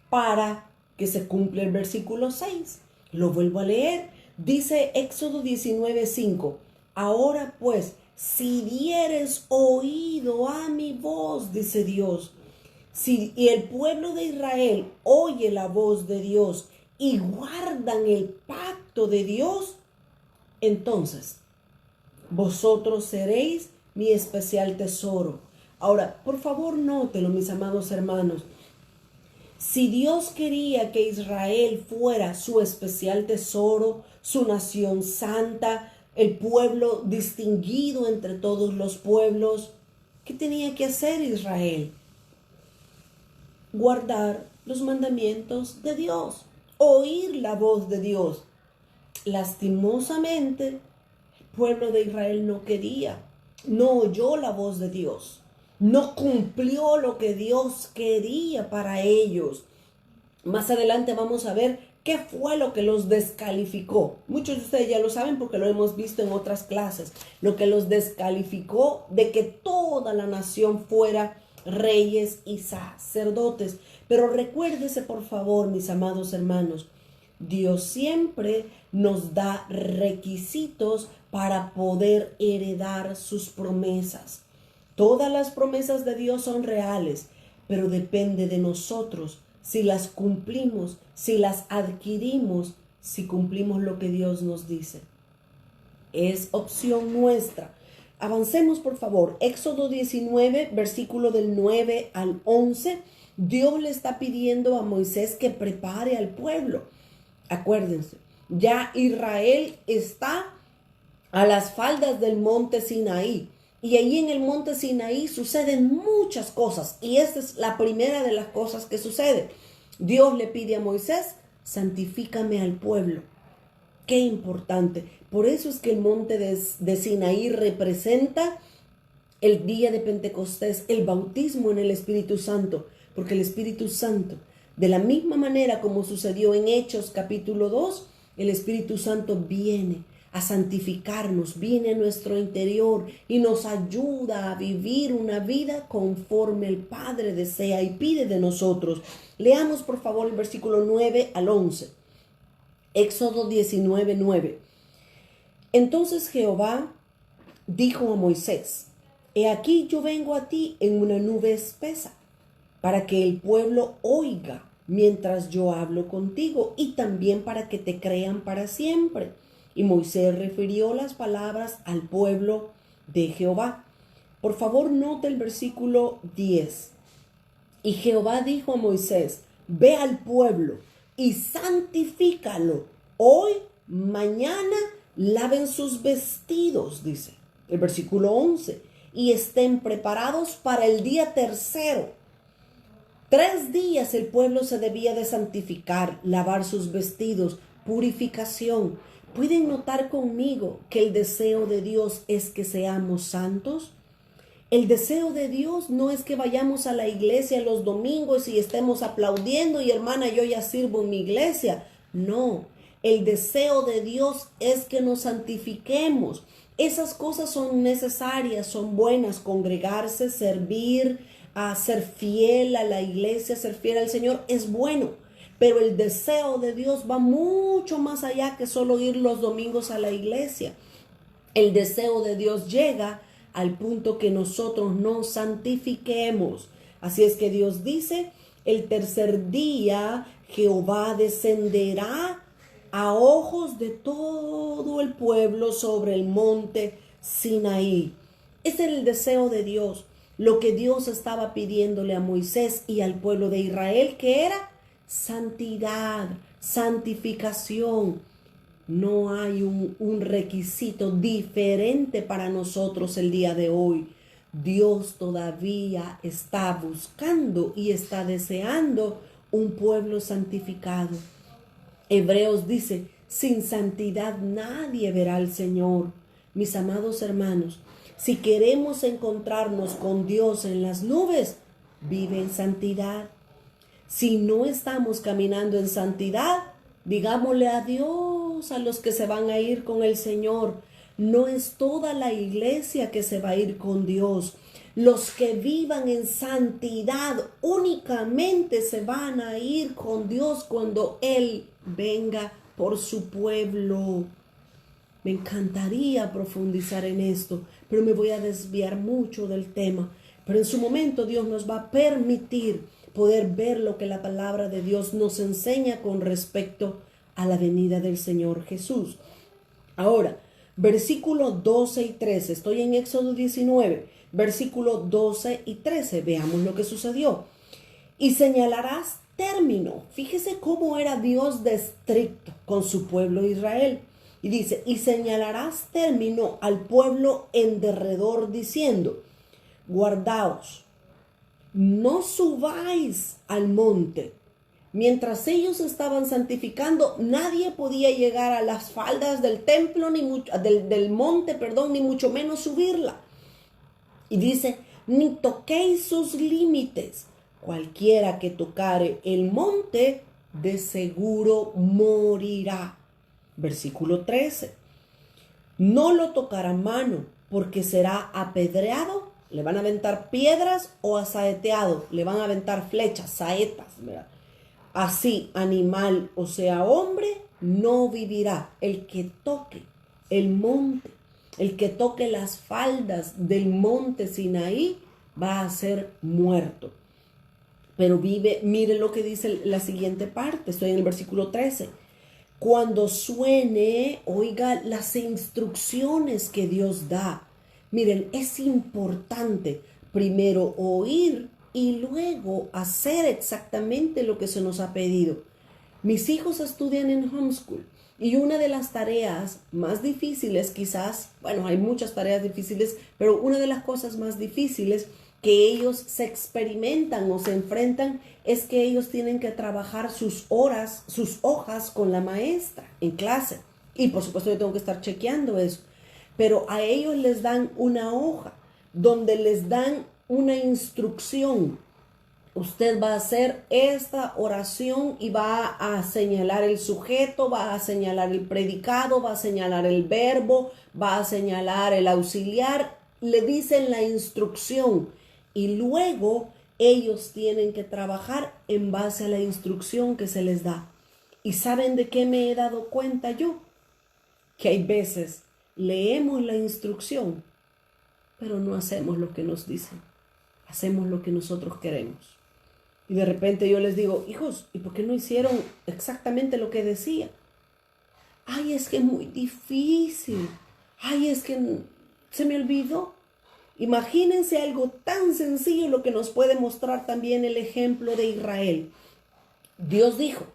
para que se cumpla el versículo 6. Lo vuelvo a leer. Dice Éxodo 19:5. Ahora pues, si dieres oído a mi voz, dice Dios, y el pueblo de Israel oye la voz de Dios y guardan el pacto de Dios, entonces vosotros seréis mi especial tesoro. Ahora, por favor, nótelo, mis amados hermanos. Si Dios quería que Israel fuera su especial tesoro, su nación santa, el pueblo distinguido entre todos los pueblos, ¿qué tenía que hacer Israel? Guardar los mandamientos de Dios, oír la voz de Dios. Lastimosamente, el pueblo de Israel no quería, no oyó la voz de Dios, no cumplió lo que Dios quería para ellos. Más adelante vamos a ver qué fue lo que los descalificó. Muchos de ustedes ya lo saben porque lo hemos visto en otras clases. Lo que los descalificó de que toda la nación fuera reyes y sacerdotes. Pero recuérdese, por favor, mis amados hermanos, Dios siempre nos da requisitos para poder heredar sus promesas. Todas las promesas de Dios son reales, pero depende de nosotros si las cumplimos, si las adquirimos, si cumplimos lo que Dios nos dice. Es opción nuestra. Avancemos, por favor. Éxodo 19, versículo del 9 al 11. Dios le está pidiendo a Moisés que prepare al pueblo. Acuérdense, ya Israel está a las faldas del monte Sinaí. Y allí en el monte Sinaí suceden muchas cosas. Y esta es la primera de las cosas que sucede. Dios le pide a Moisés, santifícame al pueblo. Qué importante. Por eso es que el monte de Sinaí representa el día de Pentecostés, el bautismo en el Espíritu Santo. Porque el Espíritu Santo, de la misma manera como sucedió en Hechos capítulo 2, el Espíritu Santo viene a santificarnos, viene a nuestro interior y nos ayuda a vivir una vida conforme el Padre desea y pide de nosotros. Leamos por favor el versículo 9 al 11. Éxodo 19, 9. Entonces Jehová dijo a Moisés, he aquí yo vengo a ti en una nube espesa, para que el pueblo oiga mientras yo hablo contigo y también para que te crean para siempre. Y Moisés refirió las palabras al pueblo de Jehová. Por favor, note el versículo 10. Y Jehová dijo a Moisés, ve al pueblo y santifícalo. Hoy, mañana, laven sus vestidos, dice el versículo 11, y estén preparados para el día tercero. 3 días el pueblo se debía de santificar, lavar sus vestidos, purificación. ¿Pueden notar conmigo que el deseo de Dios es que seamos santos? El deseo de Dios no es que vayamos a la iglesia los domingos y estemos aplaudiendo y hermana, yo ya sirvo en mi iglesia. No, el deseo de Dios es que nos santifiquemos. Esas cosas son necesarias, son buenas, congregarse, servir, a ser fiel a la iglesia, ser fiel al Señor es bueno. Pero el deseo de Dios va mucho más allá que solo ir los domingos a la iglesia. El deseo de Dios llega al punto que nosotros nos santifiquemos. Así es que Dios dice, el tercer día Jehová descenderá a ojos de todo el pueblo sobre el monte Sinaí. Ese era el deseo de Dios, lo que Dios estaba pidiéndole a Moisés y al pueblo de Israel, que era santidad, santificación. No hay un requisito diferente para nosotros el día de hoy. Dios todavía está buscando y está deseando un pueblo santificado. Hebreos dice, sin santidad nadie verá al Señor. Mis amados hermanos, si queremos encontrarnos con Dios en las nubes, vive en santidad. Si no estamos caminando en santidad, digámosle adiós a los que se van a ir con el Señor. No es toda la iglesia que se va a ir con Dios. Los que vivan en santidad únicamente se van a ir con Dios cuando Él venga por su pueblo. Me encantaría profundizar en esto, pero me voy a desviar mucho del tema. Pero en su momento Dios nos va a permitir poder ver lo que la palabra de Dios nos enseña con respecto a la venida del Señor Jesús. Ahora, versículo 12 y 13. Estoy en Éxodo 19, versículo 12 y 13. Veamos lo que sucedió. Y señalarás término. Fíjese cómo era Dios de estricto con su pueblo Israel. Y dice, y señalarás término al pueblo en derredor diciendo, guardaos, no subáis al monte, Mientras ellos estaban santificando, nadie podía llegar a las faldas del templo, del monte, perdón, ni mucho menos subirla. Y dice, ni toquéis sus límites. Cualquiera que tocare el monte, de seguro morirá. Versículo 13. No lo tocará mano, porque será apedreado, le van a aventar piedras, o asaeteado, le van a aventar flechas, saetas, ¿verdad? Así, animal, o sea, hombre, no vivirá. El que toque el monte, el que toque las faldas del monte Sinaí, va a ser muerto. Pero mire lo que dice la siguiente parte, estoy en el versículo 13. Cuando suene, oiga las instrucciones que Dios da. Miren, es importante primero oír y luego hacer exactamente lo que se nos ha pedido. Mis hijos estudian en homeschool y una de las tareas más difíciles, quizás, bueno, hay muchas tareas difíciles, pero una de las cosas más difíciles que ellos se experimentan o se enfrentan es que ellos tienen que trabajar sus hojas con la maestra en clase. Y por supuesto yo tengo que estar chequeando eso. Pero a ellos les dan una hoja donde les dan una instrucción. Usted va a hacer esta oración y va a señalar el sujeto, va a señalar el predicado, va a señalar el verbo, va a señalar el auxiliar. Le dicen la instrucción y luego ellos tienen que trabajar en base a la instrucción que se les da. ¿Y saben de qué me he dado cuenta yo? Que hay veces leemos la instrucción, pero no hacemos lo que nos dicen. Hacemos lo que nosotros queremos. Y de repente yo les digo, hijos, ¿y por qué no hicieron exactamente lo que decía? Ay, es que es muy difícil. Ay, es que se me olvidó. Imagínense algo tan sencillo, lo que nos puede mostrar también el ejemplo de Israel. Dios dijo,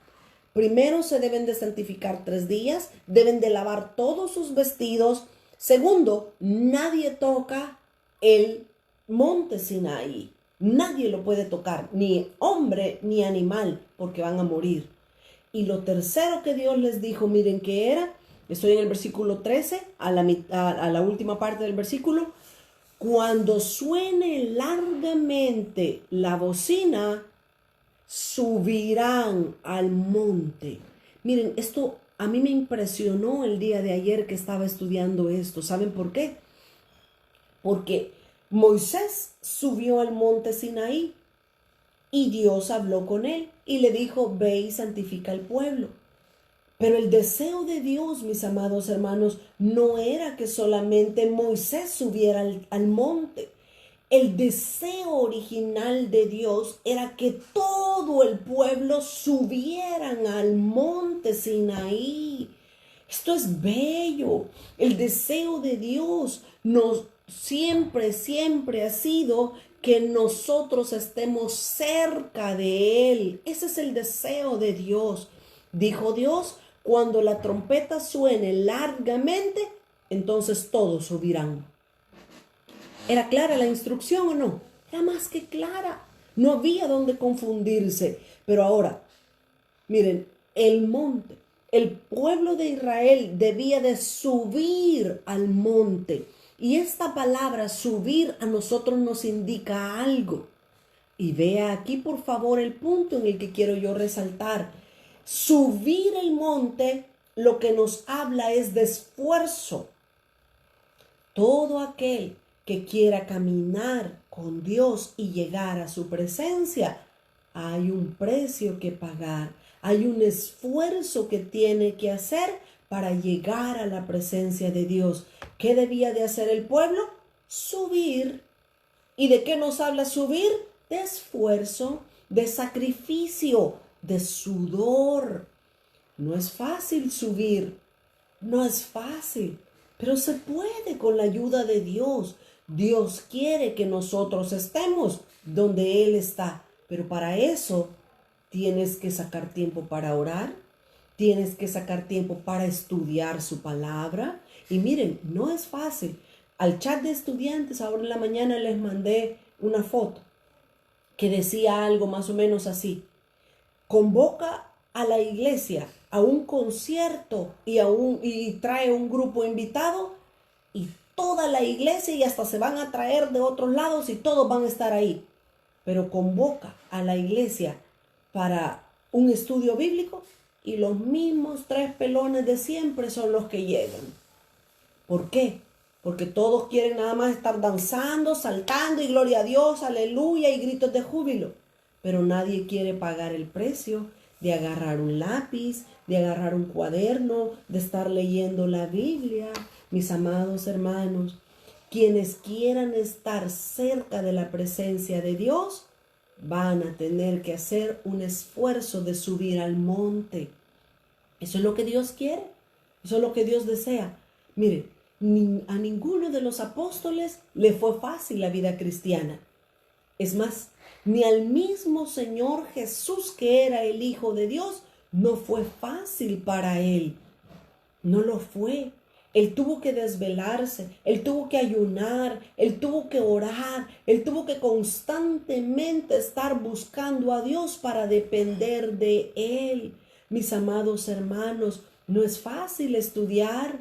primero se deben de santificar 3 días, deben de lavar todos sus vestidos. Segundo, nadie toca el monte Sinaí. Nadie lo puede tocar, ni hombre ni animal, porque van a morir. Y lo tercero que Dios les dijo, miren qué era, estoy en el versículo 13, a la última parte del versículo. Cuando suene largamente la bocina, subirán al monte. Miren, esto a mí me impresionó el día de ayer que estaba estudiando esto. ¿Saben por qué? Porque Moisés subió al monte Sinaí y Dios habló con él y le dijo, ve y santifica al pueblo. Pero el deseo de Dios, mis amados hermanos, no era que solamente Moisés subiera al monte. El deseo original de Dios era que todo el pueblo subieran al monte Sinaí. Esto es bello. El deseo de Dios siempre ha sido que nosotros estemos cerca de Él. Ese es el deseo de Dios. Dijo Dios, cuando la trompeta suene largamente, entonces todos subirán. ¿Era clara la instrucción o no? Era más que clara. No había donde confundirse. Pero ahora, miren, el monte, el pueblo de Israel debía de subir al monte. Y esta palabra subir a nosotros nos indica algo. Y vea aquí por favor el punto en el que quiero yo resaltar. Subir el monte lo que nos habla es de esfuerzo. Todo aquel que quiera caminar con Dios y llegar a su presencia, hay un precio que pagar, hay un esfuerzo que tiene que hacer para llegar a la presencia de Dios. ¿Qué debía de hacer el pueblo? Subir. ¿Y de qué nos habla subir? De esfuerzo, de sacrificio, de sudor. No es fácil subir, no es fácil, pero se puede con la ayuda de Dios. Dios quiere que nosotros estemos donde Él está, pero para eso tienes que sacar tiempo para orar, tienes que sacar tiempo para estudiar su palabra. Y miren, no es fácil. Al chat de estudiantes ahora en la mañana les mandé una foto que decía algo más o menos así. convoca a la iglesia a un concierto y trae un grupo invitado y toda la iglesia y hasta se van a traer de otros lados y todos van a estar ahí. Pero convoca a la iglesia para un estudio bíblico y los mismos 3 pelones de siempre son los que llegan. ¿Por qué? Porque todos quieren nada más estar danzando, saltando y gloria a Dios, aleluya y gritos de júbilo. Pero nadie quiere pagar el precio de agarrar un lápiz, de agarrar un cuaderno, de estar leyendo la Biblia. Mis amados hermanos, quienes quieran estar cerca de la presencia de Dios, van a tener que hacer un esfuerzo de subir al monte. Eso es lo que Dios quiere, eso es lo que Dios desea. Mire, a ninguno de los apóstoles le fue fácil la vida cristiana. Es más, ni al mismo Señor Jesús, que era el Hijo de Dios, no fue fácil para él. No lo fue. Él tuvo que desvelarse, él tuvo que ayunar, él tuvo que orar, él tuvo que constantemente estar buscando a Dios para depender de él. Mis amados hermanos, no es fácil estudiar.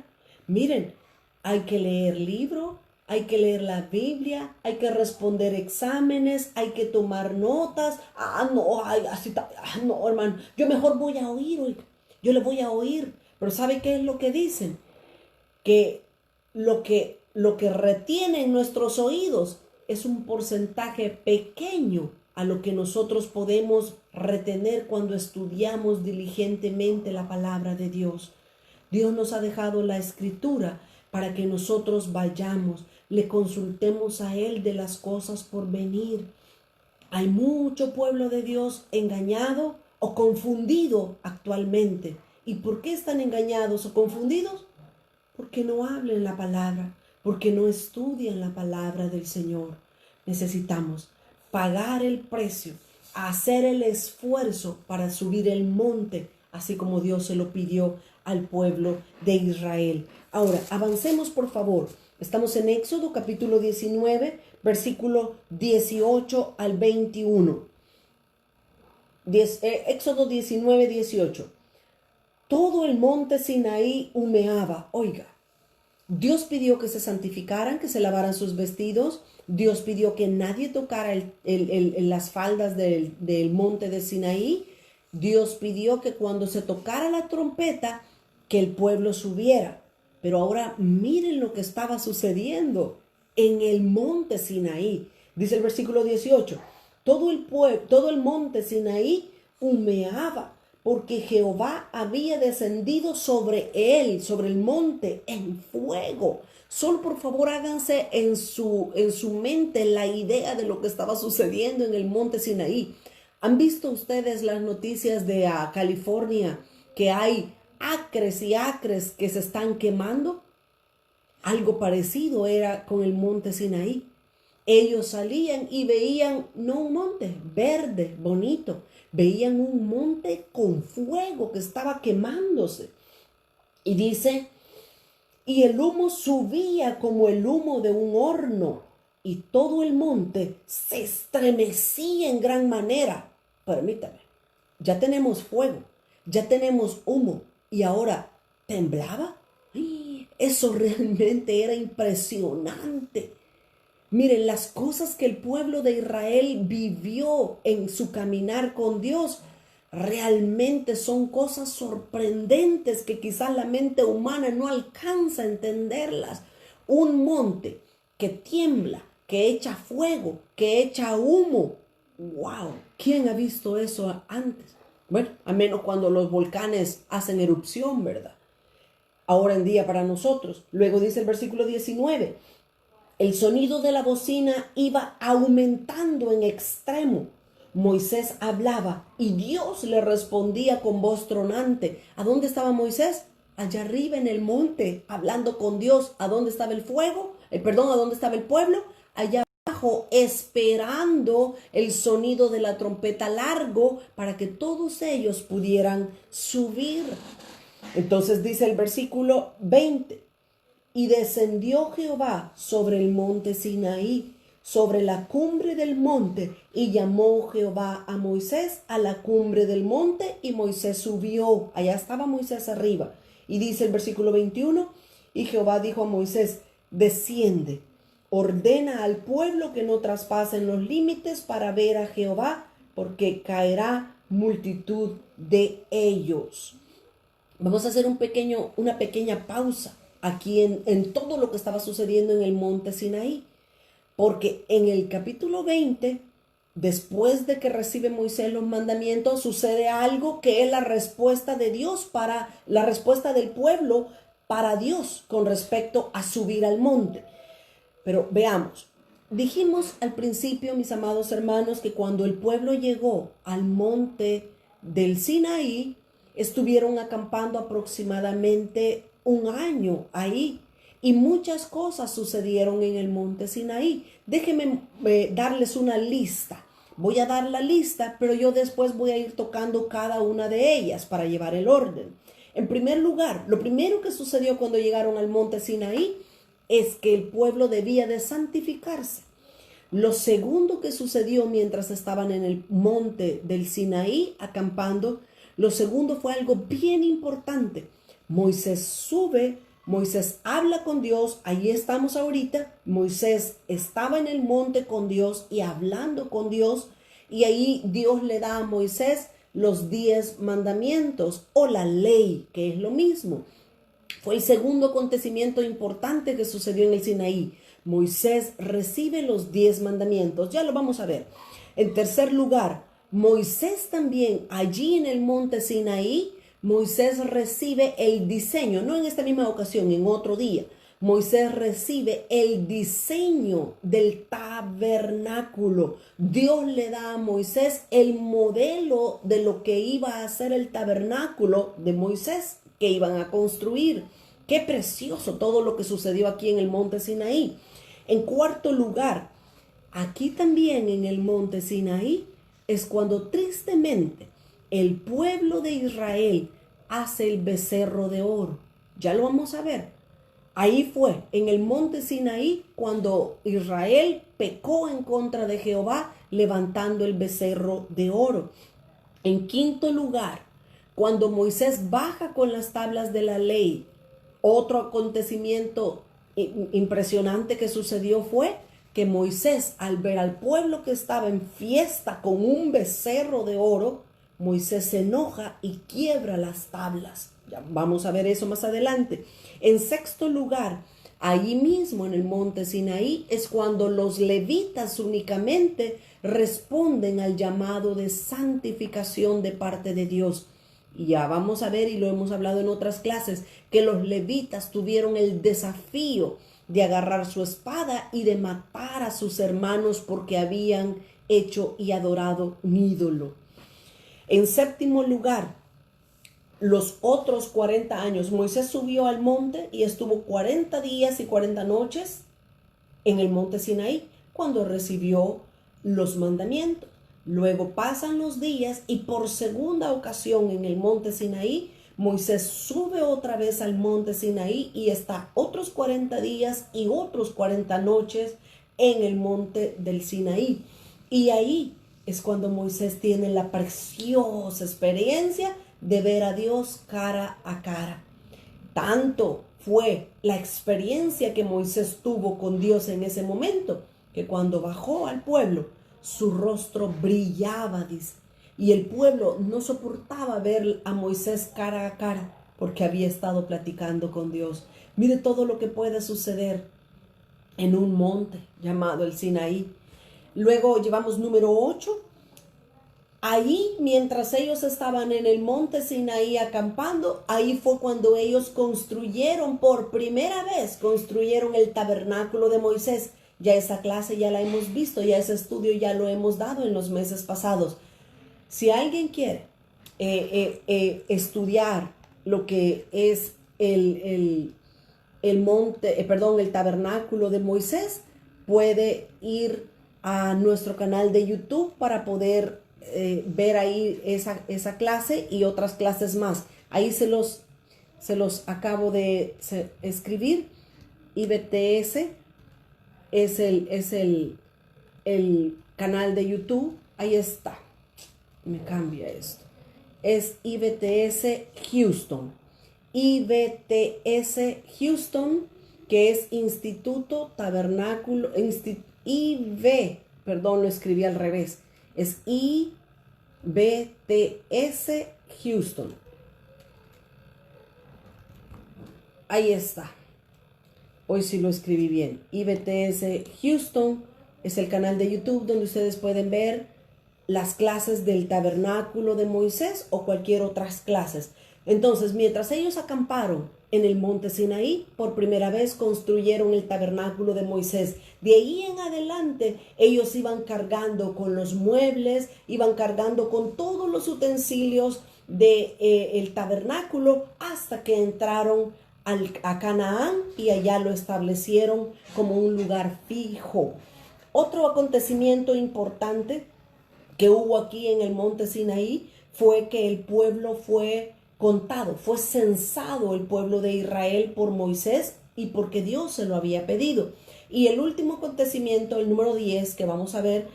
Miren, hay que leer libro, hay que leer la Biblia, hay que responder exámenes, hay que tomar notas. No, hermano, yo mejor voy a oír, yo le voy a oír. Pero ¿sabe qué es lo que dicen? Que lo que retiene en nuestros oídos es un porcentaje pequeño a lo que nosotros podemos retener cuando estudiamos diligentemente la palabra de Dios. Dios nos ha dejado la Escritura para que nosotros vayamos, le consultemos a Él de las cosas por venir. Hay mucho pueblo de Dios engañado o confundido actualmente. ¿Y por qué están engañados o confundidos? Porque no hablan la palabra, porque no estudian la palabra del Señor. Necesitamos pagar el precio, hacer el esfuerzo para subir el monte, así como Dios se lo pidió al pueblo de Israel. Ahora, avancemos por favor. Estamos en Éxodo capítulo 19, versículo 18 al 21. Éxodo 19, 18. Todo el monte Sinaí humeaba. Oiga, Dios pidió que se santificaran, que se lavaran sus vestidos. Dios pidió que nadie tocara las faldas del monte de Sinaí. Dios pidió que cuando se tocara la trompeta, que el pueblo subiera. Pero ahora miren lo que estaba sucediendo en el monte Sinaí. Dice el versículo 18, todo el monte Sinaí humeaba, porque Jehová había descendido sobre él, sobre el monte, en fuego. Solo por favor háganse en su mente la idea de lo que estaba sucediendo en el monte Sinaí. ¿Han visto ustedes las noticias de California, que hay acres y acres que se están quemando? Algo parecido era con el monte Sinaí. Ellos salían y veían no un monte verde, bonito, veían un monte con fuego que estaba quemándose. Y dice, y el humo subía como el humo de un horno, y todo el monte se estremecía en gran manera. Permítame, ya tenemos fuego, ya tenemos humo, y ahora temblaba. Eso realmente era impresionante. Miren, las cosas que el pueblo de Israel vivió en su caminar con Dios realmente son cosas sorprendentes que quizás la mente humana no alcanza a entenderlas. Un monte que tiembla, que echa fuego, que echa humo. ¡Wow! ¿Quién ha visto eso antes? Bueno, a menos cuando los volcanes hacen erupción, ¿verdad? Ahora en día para nosotros. Luego dice el versículo 19. El sonido de la bocina iba aumentando en extremo. Moisés hablaba y Dios le respondía con voz tronante. ¿A dónde estaba Moisés? Allá arriba en el monte, hablando con Dios. ¿A dónde estaba el fuego? ¿A dónde estaba el pueblo? Allá abajo, esperando el sonido de la trompeta largo para que todos ellos pudieran subir. Entonces dice el versículo 20. Y descendió Jehová sobre el monte Sinaí, sobre la cumbre del monte, y llamó Jehová a Moisés a la cumbre del monte, y Moisés subió. Allá estaba Moisés arriba. Y dice el versículo 21, y Jehová dijo a Moisés, desciende, ordena al pueblo que no traspasen los límites para ver a Jehová, porque caerá multitud de ellos. Vamos a hacer una pequeña pausa aquí en todo lo que estaba sucediendo en el monte Sinaí. Porque en el capítulo 20, después de que recibe Moisés los mandamientos, sucede algo que es la respuesta de Dios la respuesta del pueblo para Dios con respecto a subir al monte. Pero veamos, dijimos al principio, mis amados hermanos, que cuando el pueblo llegó al monte del Sinaí, estuvieron acampando aproximadamente un año ahí. Y muchas cosas sucedieron en el monte Sinaí. Déjenme darles una lista. Voy a dar la lista, pero yo después voy a ir tocando cada una de ellas para llevar el orden. En primer lugar, lo primero que sucedió cuando llegaron al monte Sinaí es que el pueblo debía de santificarse. Lo segundo que sucedió mientras estaban en el monte del Sinaí acampando, lo segundo fue algo bien importante. Moisés sube, Moisés habla con Dios, ahí estamos ahorita. Moisés estaba en el monte con Dios y hablando con Dios, y ahí Dios le da a Moisés los 10 mandamientos o la ley, que es lo mismo. Fue el segundo acontecimiento importante que sucedió en el Sinaí. Moisés recibe los 10 mandamientos, ya lo vamos a ver. En tercer lugar, Moisés también allí en el monte Sinaí, Moisés recibe el diseño, no en esta misma ocasión, en otro día. Moisés recibe el diseño del tabernáculo. Dios le da a Moisés el modelo de lo que iba a ser el tabernáculo de Moisés, que iban a construir. Qué precioso todo lo que sucedió aquí en el monte Sinaí. En cuarto lugar, aquí también en el monte Sinaí es cuando tristemente el pueblo de Israel hace el becerro de oro. Ya lo vamos a ver. Ahí fue, en el monte Sinaí, cuando Israel pecó en contra de Jehová, levantando el becerro de oro. En quinto lugar, cuando Moisés baja con las tablas de la ley, otro acontecimiento impresionante que sucedió fue que Moisés, al ver al pueblo que estaba en fiesta con un becerro de oro, Moisés se enoja y quiebra las tablas. Ya vamos a ver eso más adelante. En sexto lugar, ahí mismo en el monte Sinaí es cuando los levitas únicamente responden al llamado de santificación de parte de Dios. Y ya vamos a ver, y lo hemos hablado en otras clases, que los levitas tuvieron el desafío de agarrar su espada y de matar a sus hermanos porque habían hecho y adorado un ídolo. En séptimo lugar, los otros 40 años, Moisés subió al monte y estuvo 40 días y 40 noches en el monte Sinaí cuando recibió los mandamientos. Luego pasan los días y por segunda ocasión en el monte Sinaí, Moisés sube otra vez al monte Sinaí y está otros 40 días y otros 40 noches en el monte del Sinaí. Y ahí es cuando Moisés tiene la preciosa experiencia de ver a Dios cara a cara. Tanto fue la experiencia que Moisés tuvo con Dios en ese momento, que cuando bajó al pueblo, su rostro brillaba, dice. Y el pueblo no soportaba ver a Moisés cara a cara, porque había estado platicando con Dios. Mire todo lo que puede suceder en un monte llamado el Sinaí. Luego llevamos número 8. Ahí, mientras ellos estaban en el monte Sinaí acampando, ahí fue cuando ellos construyeron por primera vez, construyeron el tabernáculo de Moisés. Ya esa clase ya la hemos visto, ya ese estudio ya lo hemos dado en los meses pasados. Si alguien quiere estudiar lo que es el tabernáculo de Moisés, puede ir a nuestro canal de YouTube para poder ver ahí esa clase y otras clases más. Ahí se los acabo de escribir. IBTS es el el canal de YouTube, ahí está. Me cambia esto. Es IBTS Houston. IBTS Houston, que es Instituto Tabernáculo, perdón, lo escribí al revés. Es IBTS Houston. Ahí está. Hoy sí lo escribí bien. IBTS Houston es el canal de YouTube donde ustedes pueden ver las clases del tabernáculo de Moisés o cualquier otras clases. Entonces, mientras ellos acamparon en el monte Sinaí, por primera vez construyeron el tabernáculo de Moisés. De ahí en adelante, ellos iban cargando con los muebles, iban cargando con todos los utensilios del tabernáculo hasta que entraron a Canaán y allá lo establecieron como un lugar fijo. Otro acontecimiento importante que hubo aquí en el monte Sinaí fue que el pueblo fue contado, fue censado el pueblo de Israel por Moisés y porque Dios se lo había pedido. Y el último acontecimiento, el número 10 que vamos a ver,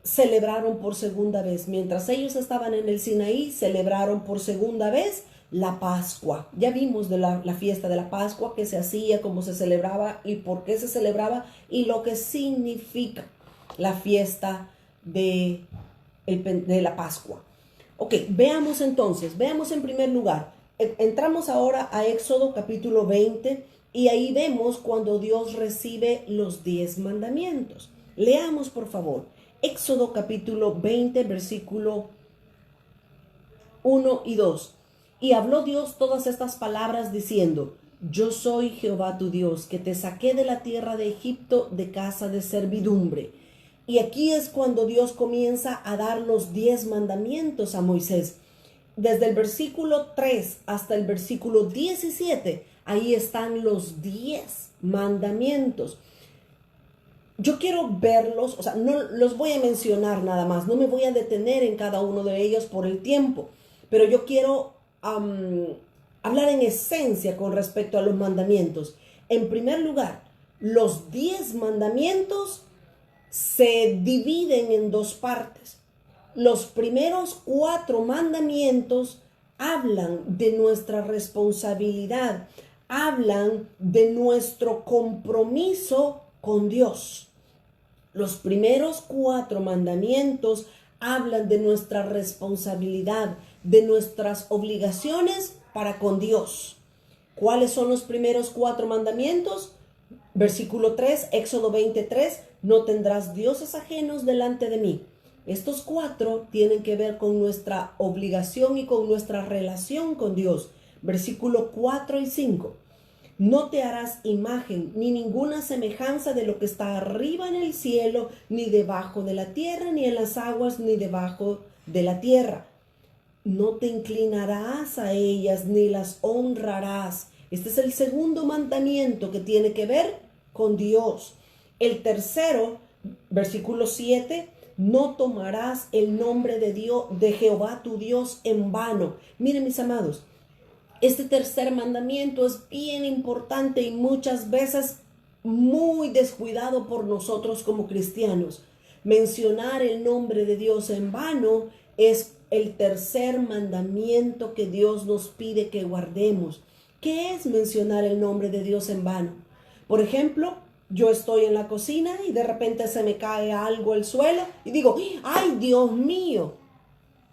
celebraron por segunda vez. Mientras ellos estaban en el Sinaí, celebraron por segunda vez la Pascua. Ya vimos de la fiesta de la Pascua, qué se hacía, cómo se celebraba y por qué se celebraba y lo que significa la fiesta de la Pascua. Ok, veamos entonces, veamos en primer lugar, entramos ahora a Éxodo capítulo 20 y ahí vemos cuando Dios recibe los 10 mandamientos. Leamos por favor, Éxodo capítulo 20, versículo 1 y 2. Y habló Dios todas estas palabras diciendo: Yo soy Jehová tu Dios, que te saqué de la tierra de Egipto, de casa de servidumbre. Y aquí es cuando Dios comienza a dar los 10 mandamientos a Moisés. Desde el versículo 3 hasta el versículo 17, ahí están los 10 mandamientos. Yo quiero verlos, o sea, no los voy a mencionar nada más, no me voy a detener en cada uno de ellos por el tiempo, pero yo quiero hablar en esencia con respecto a los mandamientos. En primer lugar, los 10 mandamientos se dividen en dos partes. Los primeros 4 mandamientos hablan de nuestra responsabilidad, hablan de nuestro compromiso con Dios. Los primeros 4 mandamientos hablan de nuestra responsabilidad, de nuestras obligaciones para con Dios. ¿Cuáles son los primeros 4 mandamientos? Versículo 3, Éxodo 23, no tendrás dioses ajenos delante de mí. Estos 4 tienen que ver con nuestra obligación y con nuestra relación con Dios. Versículo 4 y 5. No te harás imagen ni ninguna semejanza de lo que está arriba en el cielo, ni debajo de la tierra, ni en las aguas, ni debajo de la tierra. No te inclinarás a ellas, ni las honrarás. Este es el segundo mandamiento que tiene que ver con Dios. El tercero, versículo 7, no tomarás el nombre de Dios, de Jehová tu Dios en vano. Miren, mis amados, este tercer mandamiento es bien importante y muchas veces muy descuidado por nosotros como cristianos. Mencionar el nombre de Dios en vano es el tercer mandamiento que Dios nos pide que guardemos. ¿Qué es mencionar el nombre de Dios en vano? Por ejemplo, yo estoy en la cocina y de repente se me cae algo al suelo y digo: ¡ay, Dios mío!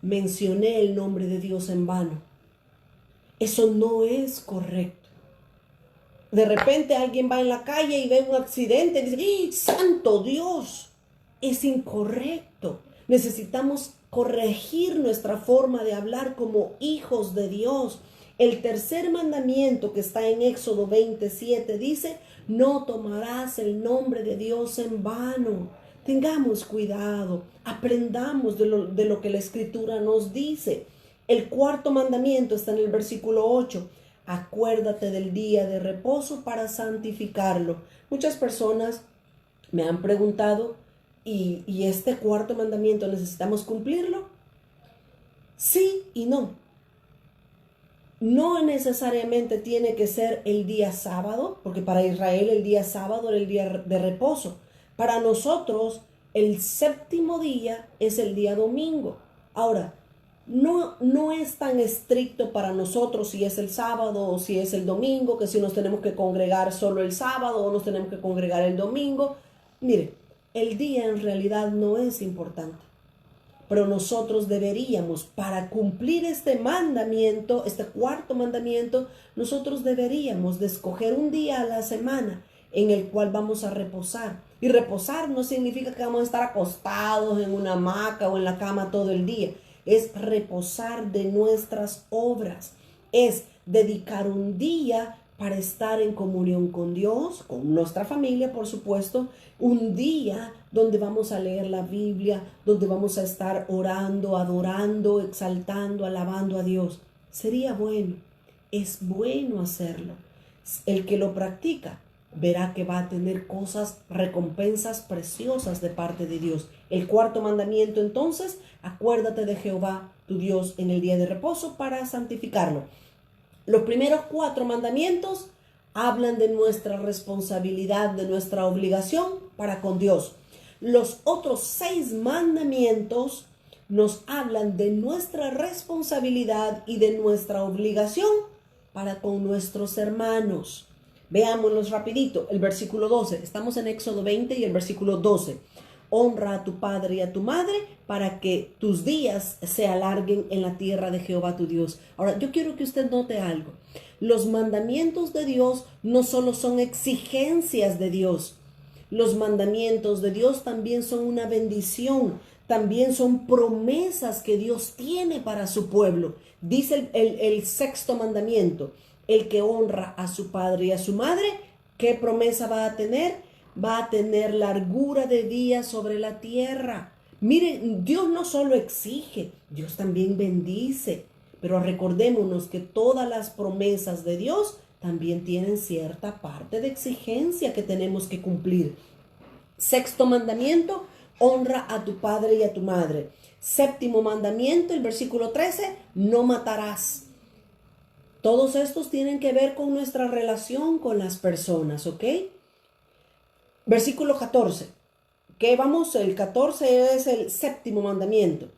Mencioné el nombre de Dios en vano. Eso no es correcto. De repente alguien va en la calle y ve un accidente y dice: ¡ay, santo Dios! Es incorrecto. Necesitamos corregir nuestra forma de hablar como hijos de Dios. El tercer mandamiento que está en Éxodo 27 dice: no tomarás el nombre de Dios en vano. Tengamos cuidado, aprendamos de lo que la Escritura nos dice. El cuarto mandamiento está en el versículo 8. Acuérdate del día de reposo para santificarlo. Muchas personas me han preguntado: ¿y este cuarto mandamiento necesitamos cumplirlo? Sí y no. No necesariamente tiene que ser el día sábado, porque para Israel el día sábado era el día de reposo. Para nosotros El séptimo día es el día domingo. Ahora, no es tan estricto para nosotros si es el sábado o si es el domingo, que si nos tenemos que congregar solo el sábado o nos tenemos que congregar el domingo. Mire, el día en realidad no es importante, pero nosotros deberíamos, para cumplir este mandamiento, este cuarto mandamiento, nosotros deberíamos de escoger un día a la semana en el cual vamos a reposar. Y reposar no significa que vamos a estar acostados en una hamaca o en la cama todo el día. Es reposar de nuestras obras. Es dedicar un día para estar en comunión con Dios, con nuestra familia, por supuesto. Un día donde vamos a leer la Biblia, donde vamos a estar orando, adorando, exaltando, alabando a Dios. Sería bueno, es bueno hacerlo. El que lo practica verá que va a tener recompensas preciosas de parte de Dios. El cuarto mandamiento entonces, acuérdate de Jehová tu Dios en el día de reposo para santificarlo. Los primeros 4 mandamientos hablan de nuestra responsabilidad, de nuestra obligación para con Dios. Los otros 6 mandamientos nos hablan de nuestra responsabilidad y de nuestra obligación para con nuestros hermanos. Veámoslos rapidito. El versículo 12. Estamos en Éxodo 20 y el versículo 12. Honra a tu padre y a tu madre para que tus días se alarguen en la tierra de Jehová tu Dios. Ahora, yo quiero que usted note algo. Los mandamientos de Dios no solo son exigencias de Dios. Los mandamientos de Dios también son una bendición. También son promesas que Dios tiene para su pueblo. Dice el sexto mandamiento. El que honra a su padre y a su madre, ¿qué promesa va a tener? Va a tener largura de días sobre la tierra. Miren, Dios no solo exige, Dios también bendice. Pero recordémonos que todas las promesas de Dios también tienen cierta parte de exigencia que tenemos que cumplir. Sexto mandamiento, honra a tu padre y a tu madre. Séptimo mandamiento, el versículo 13, no matarás. Todos estos tienen que ver con nuestra relación con las personas, ¿ok? Versículo 14. El 14 es el séptimo mandamiento.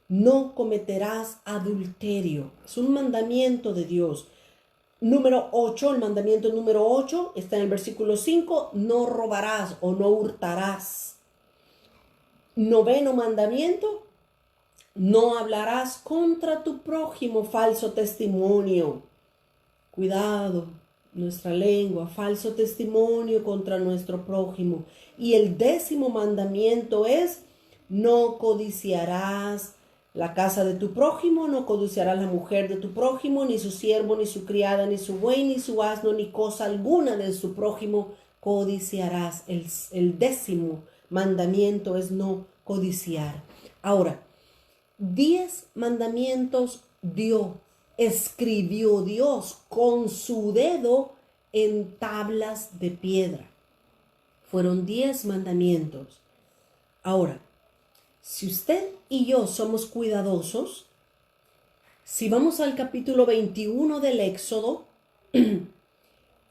No cometerás adulterio. Es un mandamiento de Dios. Número 8, el mandamiento número 8 está en el versículo 5. No robarás o no hurtarás. Noveno mandamiento. No hablarás contra tu prójimo falso testimonio. Cuidado, nuestra lengua, falso testimonio contra nuestro prójimo. Y el 10º mandamiento es, no codiciarás la casa de tu prójimo, no codiciarás la mujer de tu prójimo, ni su siervo, ni su criada, ni su buey, ni su asno, ni cosa alguna de su prójimo codiciarás. El 10º mandamiento es no codiciar. Ahora, 10 mandamientos escribió Dios con su dedo en tablas de piedra. Fueron 10 mandamientos. Ahora, si usted y yo somos cuidadosos, si vamos al capítulo 21 del Éxodo, en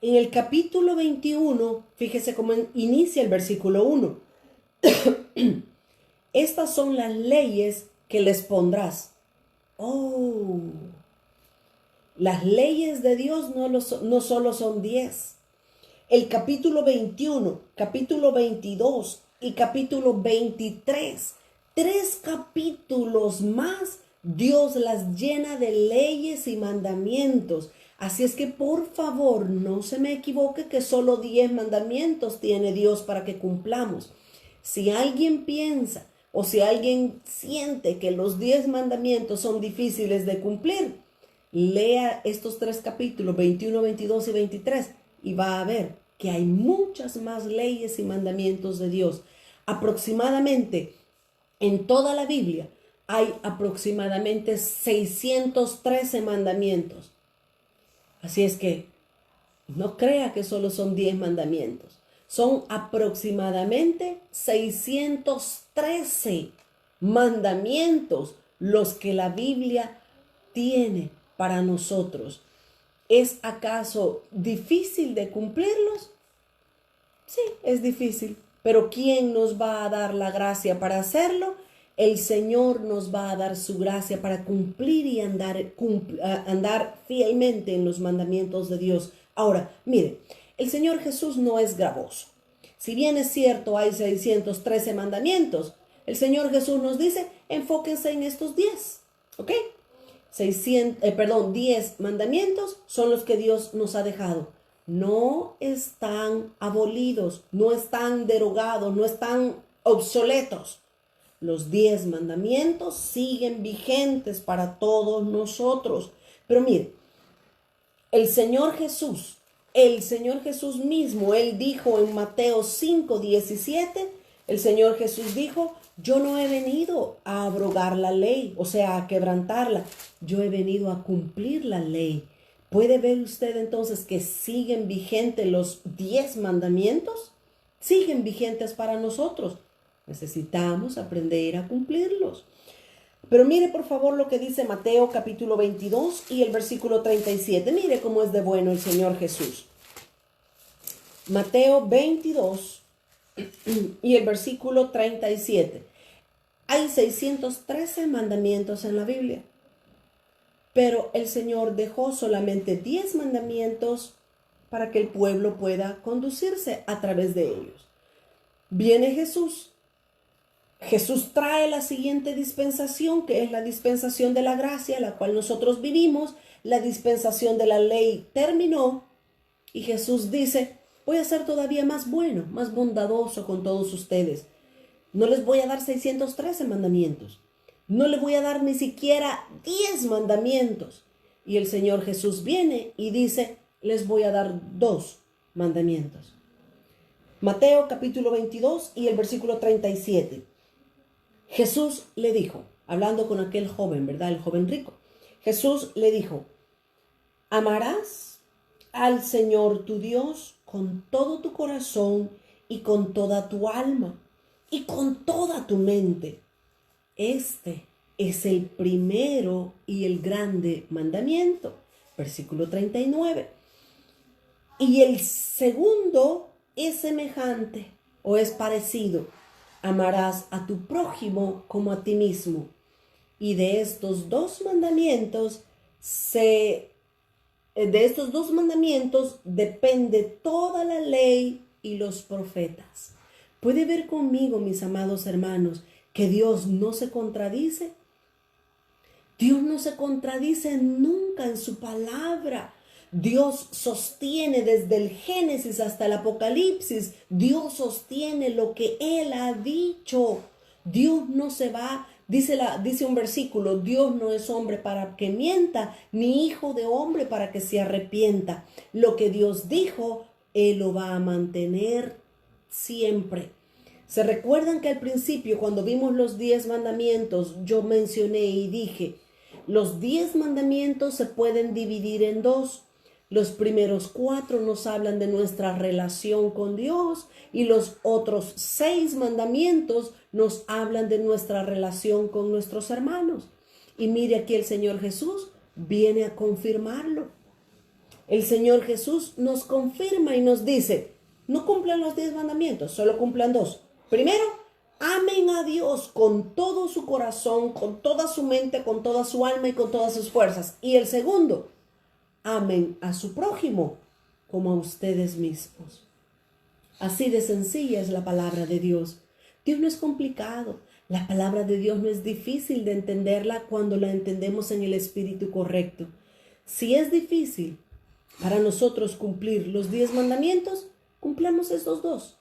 el capítulo 21, fíjese cómo inicia el versículo 1. Estas son las leyes que les pondrás. Las leyes de Dios no solo son 10. El capítulo 21, capítulo 22 y capítulo 23, 3 capítulos más, Dios las llena de leyes y mandamientos. Así es que por favor no se me equivoque que solo 10 mandamientos tiene Dios para que cumplamos. Si alguien piensa o si alguien siente que los 10 mandamientos son difíciles de cumplir, lea estos 3 capítulos, 21, 22 y 23, y va a ver que hay muchas más leyes y mandamientos de Dios. Aproximadamente en toda la Biblia hay aproximadamente 613 mandamientos. Así es que no crea que solo son 10 mandamientos. Son aproximadamente 613 mandamientos los que la Biblia tiene para nosotros. ¿Es acaso difícil de cumplirlos? Sí, es difícil. Pero ¿quién nos va a dar la gracia para hacerlo? El Señor nos va a dar su gracia para cumplir y andar fielmente en los mandamientos de Dios. Ahora, mire, el Señor Jesús no es gravoso. Si bien es cierto, hay 613 mandamientos, el Señor Jesús nos dice, enfóquense en estos 10, ¿ok? 10 mandamientos son los que Dios nos ha dejado. No están abolidos, no están derogados, no están obsoletos. Los 10 mandamientos siguen vigentes para todos nosotros. Pero mire, el Señor Jesús mismo, Él dijo en Mateo 5:17, el Señor Jesús dijo, yo no he venido a abrogar la ley, o sea, a quebrantarla. Yo he venido a cumplir la ley. ¿Puede ver usted entonces que siguen vigentes los 10 mandamientos? Siguen vigentes para nosotros. Necesitamos aprender a cumplirlos. Pero mire por favor lo que dice Mateo capítulo 22 y el versículo 37. Mire cómo es de bueno el Señor Jesús. Mateo 22 y el versículo 37. Hay 613 mandamientos en la Biblia, pero el Señor dejó solamente 10 mandamientos para que el pueblo pueda conducirse a través de ellos. Viene Jesús. Jesús trae la siguiente dispensación, que es la dispensación de la gracia, la cual nosotros vivimos. La dispensación de la ley terminó y Jesús dice, voy a ser todavía más bueno, más bondadoso con todos ustedes. No les voy a dar 613 mandamientos. No les voy a dar ni siquiera 10 mandamientos. Y el Señor Jesús viene y dice, les voy a dar 2 mandamientos. Mateo capítulo 22 y el versículo 37. Jesús le dijo, hablando con aquel joven, ¿verdad? El joven rico. Jesús le dijo, amarás al Señor tu Dios con todo tu corazón y con toda tu alma y con toda tu mente. Este es el primero y el grande mandamiento. Versículo 39. Y el segundo es semejante o es parecido. Amarás a tu prójimo como a ti mismo. Y de estos dos mandamientos depende toda la ley y los profetas. ¿Puede ver conmigo, mis amados hermanos, que Dios no se contradice? Dios no se contradice nunca en su palabra. Dios sostiene desde el Génesis hasta el Apocalipsis. Dios sostiene lo que Él ha dicho. Dios no se va. Dice un versículo, Dios no es hombre para que mienta, ni hijo de hombre para que se arrepienta. Lo que Dios dijo, Él lo va a mantener siempre. ¿Se recuerdan que al principio, cuando vimos los 10 mandamientos, yo mencioné y dije, los 10 mandamientos se pueden dividir en 2. Los primeros 4 nos hablan de nuestra relación con Dios y los otros 6 mandamientos nos hablan de nuestra relación con nuestros hermanos. Y mire aquí el Señor Jesús viene a confirmarlo. El Señor Jesús nos confirma y nos dice, no cumplan los 10 mandamientos, solo cumplan 2. Primero, amen a Dios con todo su corazón, con toda su mente, con toda su alma y con todas sus fuerzas. Y el segundo, amen a su prójimo como a ustedes mismos. Así de sencilla es la palabra de Dios. Dios no es complicado. La palabra de Dios no es difícil de entenderla cuando la entendemos en el espíritu correcto. Si es difícil para nosotros cumplir los 10 mandamientos, cumplamos estos 2.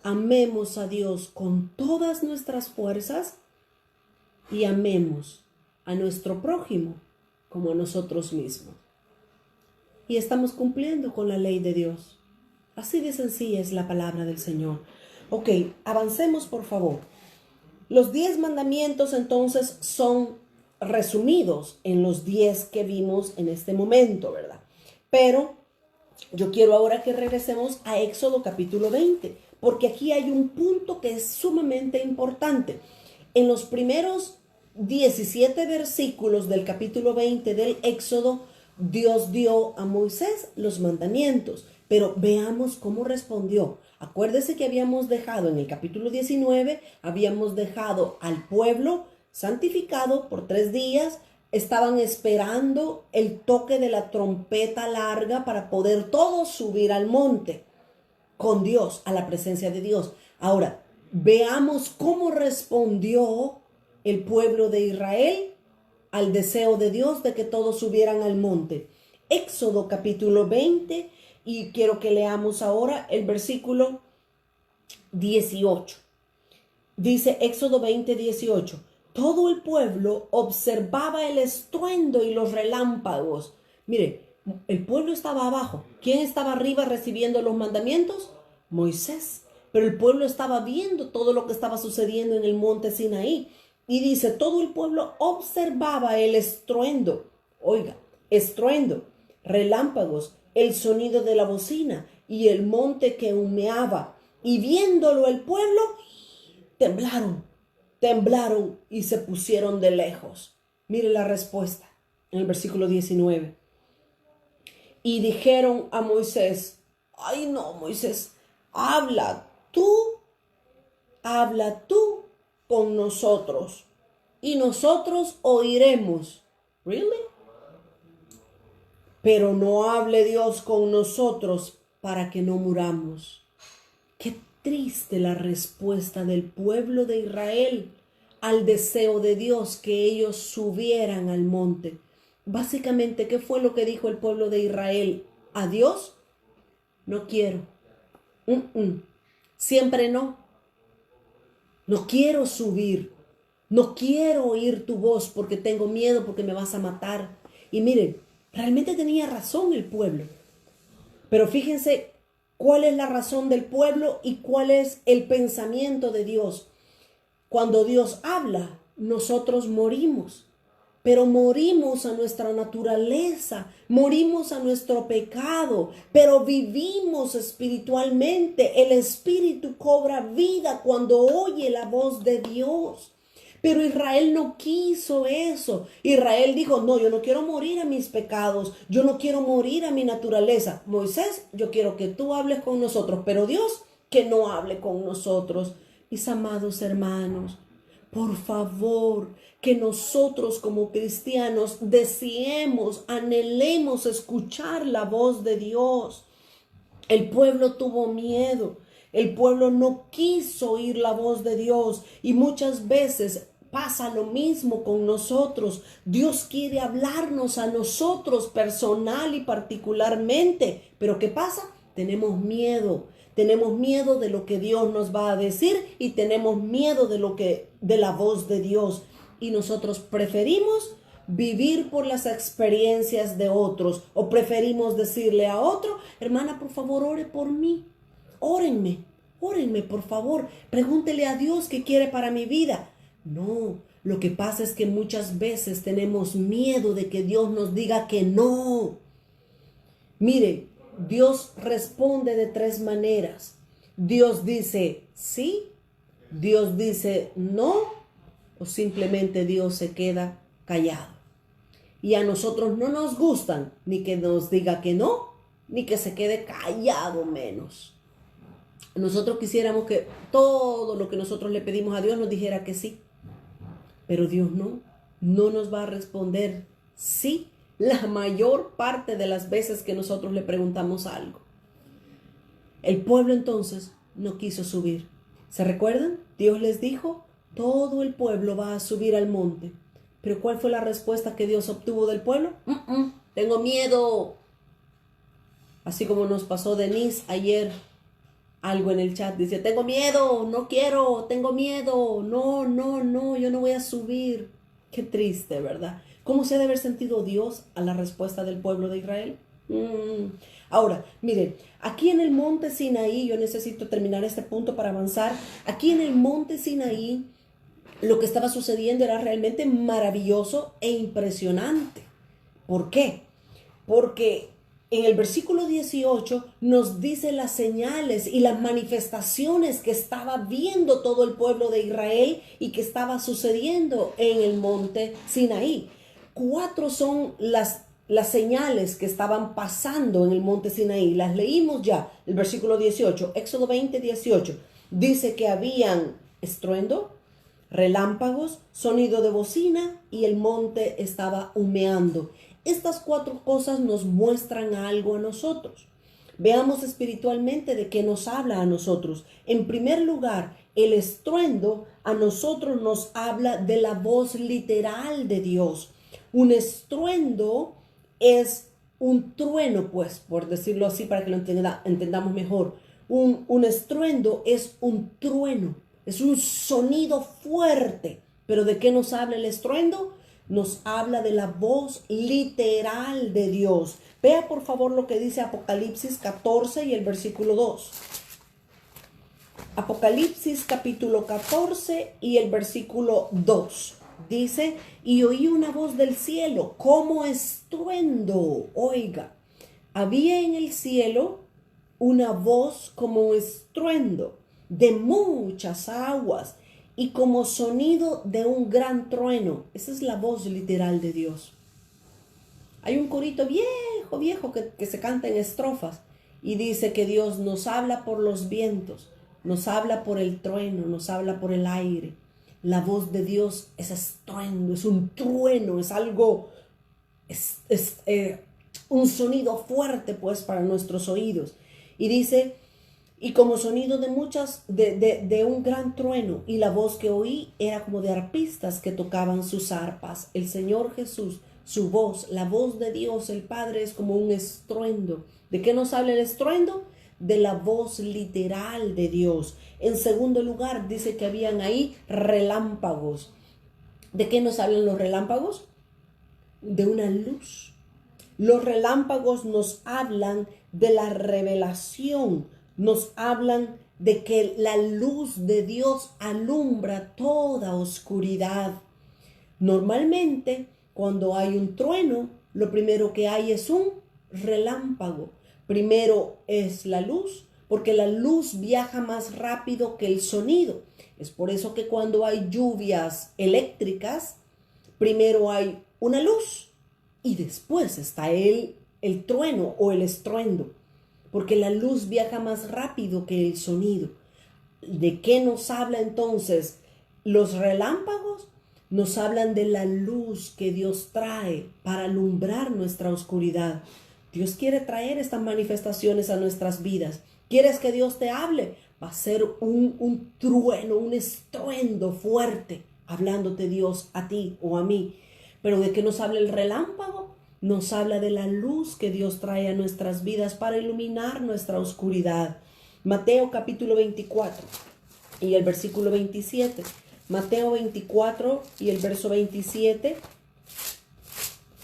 Amemos a Dios con todas nuestras fuerzas y amemos a nuestro prójimo como a nosotros mismos. Y estamos cumpliendo con la ley de Dios. Así de sencilla es la palabra del Señor. Ok, avancemos por favor. Los 10 mandamientos entonces son resumidos en los 10 que vimos en este momento, ¿verdad? Pero yo quiero ahora que regresemos a Éxodo capítulo 20, porque aquí hay un punto que es sumamente importante. En los primeros 17 versículos del capítulo 20 del Éxodo, Dios dio a Moisés los mandamientos. Pero veamos cómo respondió. Acuérdese que habíamos dejado en el capítulo 19, habíamos dejado al pueblo santificado por 3 días. Estaban esperando el toque de la trompeta larga para poder todos subir al monte con Dios, a la presencia de Dios. Ahora, veamos cómo respondió el pueblo de Israel al deseo de Dios de que todos subieran al monte. Éxodo capítulo 20, y quiero que leamos ahora el versículo 18. Dice Éxodo 20, 18. Todo el pueblo observaba el estruendo y los relámpagos. Mire, el pueblo estaba abajo. ¿Quién estaba arriba recibiendo los mandamientos? Moisés. Pero el pueblo estaba viendo todo lo que estaba sucediendo en el monte Sinaí. Y dice, todo el pueblo observaba el estruendo. Oiga, estruendo, relámpagos, el sonido de la bocina y el monte que humeaba. Y viéndolo el pueblo, temblaron y se pusieron de lejos. Mire la respuesta en el versículo 19. Y dijeron a Moisés, ay no, Moisés, habla tú con nosotros y nosotros oiremos. ¿Really? Pero no hable Dios con nosotros para que no muramos. Qué triste la respuesta del pueblo de Israel al deseo de Dios que ellos subieran al monte. Básicamente, ¿qué fue lo que dijo el pueblo de Israel a Dios? No quiero. Siempre no. No quiero subir. No quiero oír tu voz porque tengo miedo, porque me vas a matar. Y miren, realmente tenía razón el pueblo. Pero fíjense cuál es la razón del pueblo y cuál es el pensamiento de Dios. Cuando Dios habla, nosotros morimos. Pero morimos a nuestra naturaleza, morimos a nuestro pecado, pero vivimos espiritualmente. El espíritu cobra vida cuando oye la voz de Dios. Pero Israel no quiso eso. Israel dijo, no, yo no quiero morir a mis pecados, yo no quiero morir a mi naturaleza. Moisés, yo quiero que tú hables con nosotros, pero Dios, que no hable con nosotros. Mis amados hermanos, por favor, que nosotros como cristianos deseemos, anhelemos escuchar la voz de Dios. El pueblo tuvo miedo, el pueblo no quiso oír la voz de Dios y muchas veces pasa lo mismo con nosotros. Dios quiere hablarnos a nosotros personal y particularmente, pero ¿qué pasa? Tenemos miedo. Tenemos miedo de lo que Dios nos va a decir y tenemos miedo de la voz de Dios. Y nosotros preferimos vivir por las experiencias de otros o preferimos decirle a otro, hermana, por favor, ore por mí. Órenme por favor. Pregúntele a Dios qué quiere para mi vida. No, lo que pasa es que muchas veces tenemos miedo de que Dios nos diga que no. Mire, Dios responde de 3 maneras. Dios dice sí, Dios dice no, o simplemente Dios se queda callado. Y a nosotros no nos gustan ni que nos diga que no, ni que se quede callado menos. Nosotros quisiéramos que todo lo que nosotros le pedimos a Dios nos dijera que sí. Pero Dios no nos va a responder sí la mayor parte de las veces que nosotros le preguntamos algo. El pueblo entonces no quiso subir. ¿Se recuerdan? Dios les dijo, todo el pueblo va a subir al monte. Pero ¿cuál fue la respuesta que Dios obtuvo del pueblo? Tengo miedo. Así como nos pasó Denise ayer, algo en el chat, dice, tengo miedo, no quiero, tengo miedo, no, yo no voy a subir. Qué triste, ¿verdad? ¿Cómo se debe haber sentido Dios a la respuesta del pueblo de Israel? Ahora, miren, aquí en el monte Sinaí, yo necesito terminar este punto para avanzar. Aquí en el monte Sinaí, lo que estaba sucediendo era realmente maravilloso e impresionante. ¿Por qué? Porque en el versículo 18 nos dice las señales y las manifestaciones que estaba viendo todo el pueblo de Israel y que estaba sucediendo en el monte Sinaí. 4 son las las señales que estaban pasando en el monte Sinaí. Las leímos ya, el versículo 18, Éxodo 20, 18. Dice que habían estruendo, relámpagos, sonido de bocina y el monte estaba humeando. Estas 4 cosas nos muestran algo a nosotros. Veamos espiritualmente de qué nos habla a nosotros. En primer lugar, el estruendo a nosotros nos habla de la voz literal de Dios. Un estruendo es un trueno, pues, por decirlo así, para que lo entendamos mejor. Un estruendo es un trueno, es un sonido fuerte. ¿Pero de qué nos habla el estruendo? Nos habla de la voz literal de Dios. Vea por favor lo que dice Apocalipsis 14 y el versículo 2. Apocalipsis capítulo 14 y el versículo 2. Dice, y oí una voz del cielo como estruendo. Oiga, había en el cielo una voz como estruendo de muchas aguas y como sonido de un gran trueno. Esa es la voz literal de Dios. Hay un corito viejo que se canta en estrofas y dice que Dios nos habla por los vientos, nos habla por el trueno, nos habla por el aire. La voz de Dios es estruendo, es un trueno, es algo, un sonido fuerte pues para nuestros oídos. Y dice, y como sonido de un gran trueno, y la voz que oí era como de arpistas que tocaban sus arpas. El Señor Jesús, su voz, la voz de Dios, el Padre, es como un estruendo. ¿De qué nos habla el estruendo? De la voz literal de Dios. En segundo lugar, dice que habían ahí relámpagos. ¿De qué nos hablan los relámpagos? De una luz. Los relámpagos nos hablan de la revelación, nos hablan de que la luz de Dios alumbra toda oscuridad. Normalmente, cuando hay un trueno, lo primero que hay es un relámpago. Primero es la luz, porque la luz viaja más rápido que el sonido. Es por eso que cuando hay lluvias eléctricas, primero hay una luz y después está el trueno o el estruendo, porque la luz viaja más rápido que el sonido. ¿De qué nos habla entonces los relámpagos? Nos hablan de la luz que Dios trae para alumbrar nuestra oscuridad. Dios quiere traer estas manifestaciones a nuestras vidas. ¿Quieres que Dios te hable? Va a ser un trueno, un estruendo fuerte, hablándote Dios a ti o a mí. Pero ¿de qué nos habla el relámpago? Nos habla de la luz que Dios trae a nuestras vidas para iluminar nuestra oscuridad. Mateo capítulo 24 y el versículo 27. Mateo 24 y el verso 27